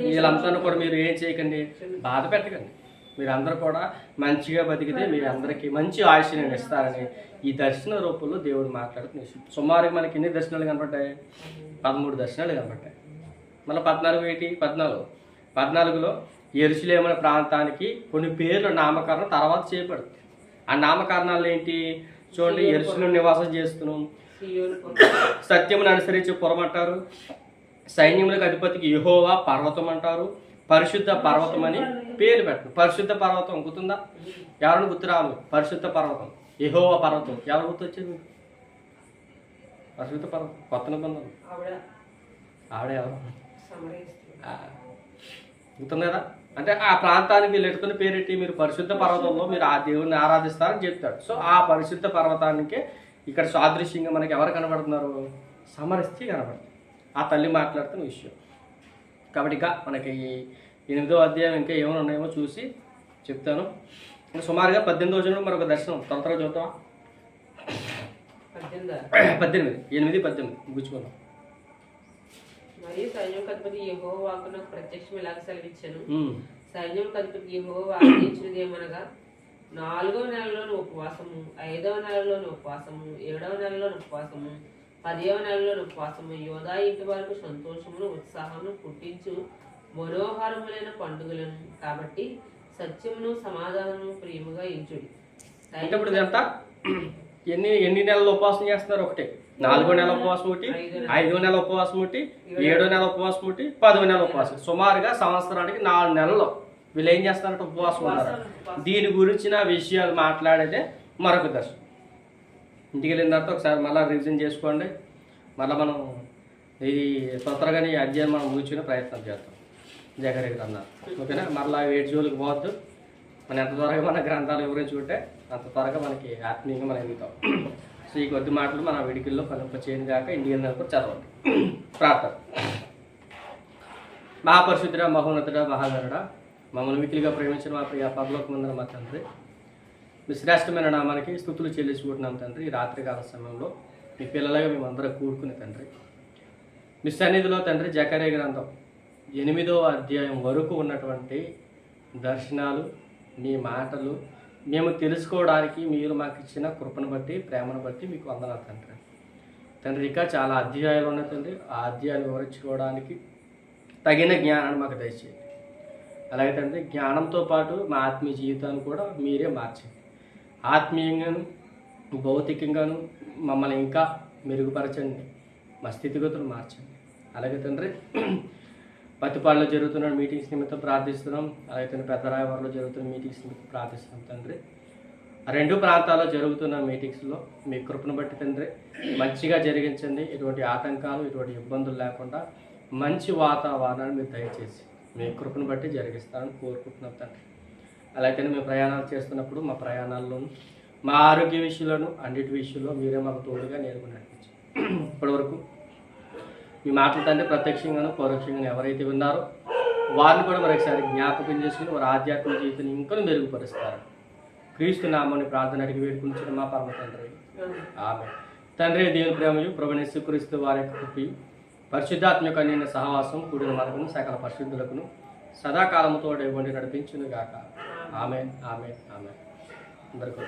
వీళ్ళంతా కూడా మీరు ఏం చేయకండి, బాధ పెట్టకండి. మీరందరూ కూడా మంచిగా బతికితే మీ అందరికీ మంచి ఆయుష్ని నేను ఇస్తారని ఈ దర్శన రూపంలో దేవుడు మాట్లాడుతుంది. సుమారుగా మనకి ఎన్ని దర్శనాలు కనపడ్డాయి? 13 దర్శనాలు కనపడ్డాయి. మళ్ళీ 14 ఏంటి? 14లో యెరూషలేము అనే ప్రాంతానికి కొన్ని పేర్లు నామకరణం తర్వాత చేయబడుతుంది. ఆ నామకరణాలు ఏంటి చూడండి. యెరూషలేము నివాసం చేస్తున్నాం, సత్యమును అనుసరించి పురం అంటారు, సైన్యములకు అధిపతికి యెహోవా పర్వతం అంటారు, పరిశుద్ధ పర్వతం అని పేరు పెట్టు. పరిశుద్ధ పర్వతం గుర్తుందా? ఎవరిని గుర్తు రావాలి? పరిశుద్ధ పర్వతం, యెహోవా పర్వతం ఎవరు గుర్తొచ్చేది మీకు? పరిశుద్ధ పర్వతం కొత్త నిబంధనలు ఆవిడ ఎవరు గుర్తుంది కదా? అంటే ఆ ప్రాంతానికి వీళ్ళు ఎట్టుకుని పేరెట్టి మీరు పరిశుద్ధ పర్వతంలో మీరు ఆ దేవుడిని ఆరాధిస్తారని చెప్తాడు. సో ఆ పరిశుద్ధ పర్వతానికి ఇక్కడ సాదృశ్యంగా మనకి ఎవరు కనబడుతున్నారు? సమరస్తి కనబడుతుంది. ఆ తల్లి మాట్లాడుతున్న విషయం. కాబట్టి ఇక మనకి 8వ అధ్యాయం ఇంకా ఏమైనా ఉన్నాయేమో చూసి చెప్తాను. ఇంకా సుమారుగా 18వ వచనంలో మరొక దర్శనం త్వరగా చూద్దాం. 8-18 ముగించుకున్నాం. మరియు సైన్యం అధిపతి యెహోవాకు నాకు ప్రత్యక్షం ఇలాగ సెలవిచ్చాను. సైన్యం అధిపతి యెహోవా ఆజ్ఞించినది ఏమనగా 4వ నెలలోని ఉపవాసము, 5వ నెలలోని ఉపవాసము, 7వ నెలలోని ఉపవాసము, 10వ నెలలోని ఉపవాసము, యోధా ఇంటి వరకు సంతోషమును ఉత్సాహమును పుట్టించు మనోహరములైన పండుగలను కాబట్టి సత్యమును సమాధానము ప్రియముగా ఎంచుడి. ఇప్పుడు ఇదంతా ఎన్ని నెలలు ఉపవాసం చేస్తున్నారు? ఒకటే. 4వ నెల ఉపవాసం ఒకటి, 5వ నెల ఉపవాసం ఒకటి, 7వ నెల ఉపవాసం ఒకటి, 10వ నెల ఉపవాసం. సుమారుగా సంవత్సరానికి 4 నెలలు వీళ్ళు ఏం చేస్తారంటే ఉపవాసం ఉన్నారు. దీని గురించిన విషయాలు మాట్లాడేదే మరొక దర్శనం. ఇంటికి వెళ్ళిన తర్వాత ఒకసారి మళ్ళీ రివిజన్ చేసుకోండి. మళ్ళీ మనం ఇది తొందరగానే ఈ అధ్యాయం మనం ముగించుకునే ప్రయత్నం చేస్తాం. జకర్యా గ్రంథాలు ఓకేనా? మళ్ళీ 7 జోలికి పోవద్దు. మనం ఎంత త్వరగా మన గ్రంథాలు వివరించుకుంటే అంత త్వరగా మనకి ఆత్మీయంగా మనం ఎదుగుతాం. సో ఈ కొద్ది మాటలు మన విడికిల్లో పనింప చేయని కాక ఇండియన్ కూడా చదవండి. ప్రార్థన. మహాపరిశుద్ధుడ, మహోన్నతుడ, మహాగరుడ, మమ్మల్ని మిక్కిలిగా ప్రేమించిన మా ప్రియ పరలోకమందున మా తండ్రి, మీ శ్రేష్టమైన నామానికి స్తుతులు చెల్లించుకుంటున్నాం తండ్రి. ఈ రాత్రికాల సమయంలో మీ పిల్లలుగా మేమందరం కూడుకునే తండ్రి, మీ సన్నిధిలో తండ్రి జకర్యా గ్రంథం 8వ అధ్యాయం వరకు ఉన్నటువంటి దర్శనాలు, మీ మాటలు మేము తెలుసుకోవడానికి మీరు మాకు ఇచ్చిన కృపను బట్టి, ప్రేమను బట్టి మీకు వందనాలు తండ్రి. తండ్రి ఇంకా చాలా అధ్యాయాలు ఉన్నాయి తండ్రి. ఆ అధ్యాయాలు వివరించుకోవడానికి తగిన జ్ఞానాన్ని మాకు దయచేయండి. అలాగే తండ్రి జ్ఞానంతో పాటు మా ఆత్మీయ జీవితాన్ని కూడా మీరే మార్చండి. ఆత్మీయంగాను భౌతికంగాను మమ్మల్ని ఇంకా మెరుగుపరచండి, మా స్థితిగతులు మార్చండి. అలాగే తండ్రి పత్తిపాడులో జరుగుతున్న మీటింగ్స్ నిమిత్తం ప్రార్థిస్తున్నాం. అలాగే తండ్రి పెద్దరాయవరంలో జరుగుతున్న మీటింగ్స్ నిమిత్తం ప్రార్థిస్తున్నాం తండ్రి. ఆ రెండు ప్రాంతాల్లో జరుగుతున్న మీటింగ్స్లో మీ కృపను బట్టి తండ్రి మంచిగా జరిగించండి. ఎటువంటి ఆటంకాలు, ఎటువంటి ఇబ్బందులు లేకుండా మంచి వాతావరణాన్ని మీరు దయచేసి మీ కృపను బట్టి జరిగిస్తారని కోరుకుంటున్నాం తండ్రి. అలాగే మేము ప్రయాణాలు చేస్తున్నప్పుడు మా ప్రయాణాల్లోనూ మా ఆరోగ్య విషయంలోనూ అన్నిటి విషయంలో మీరే మాకు తోడుగా నేర్పు నడిపించి ఇప్పటివరకు మీ మాటలు తండ్రి ప్రత్యక్షంగాను పరోక్షంగాను ఎవరైతే ఉన్నారో వారిని కూడా మరొకసారి జ్ఞాపకం చేసుకుని వారి ఆధ్యాత్మిక జీవితాన్ని ఇంకా మెరుగుపరుస్తారు. క్రీస్తు నామని ప్రార్థన అడిగి వేడుకుంటున్న మా పరమ తండ్రి ఆమె. తండ్రి దేవుని ప్రేమయు ప్రభుని యేసుక్రీస్తు వారి యొక్క కృపయు పరిశుద్ధాత్మ యొక్క నిన్న సహవాసం కూడిన మనకును సకల పరిశుద్ధులకును సదాకాలముతో ఇవ్వండి నడిపించును గాక. ఆమె ఆమె ఆమె. అందరికీ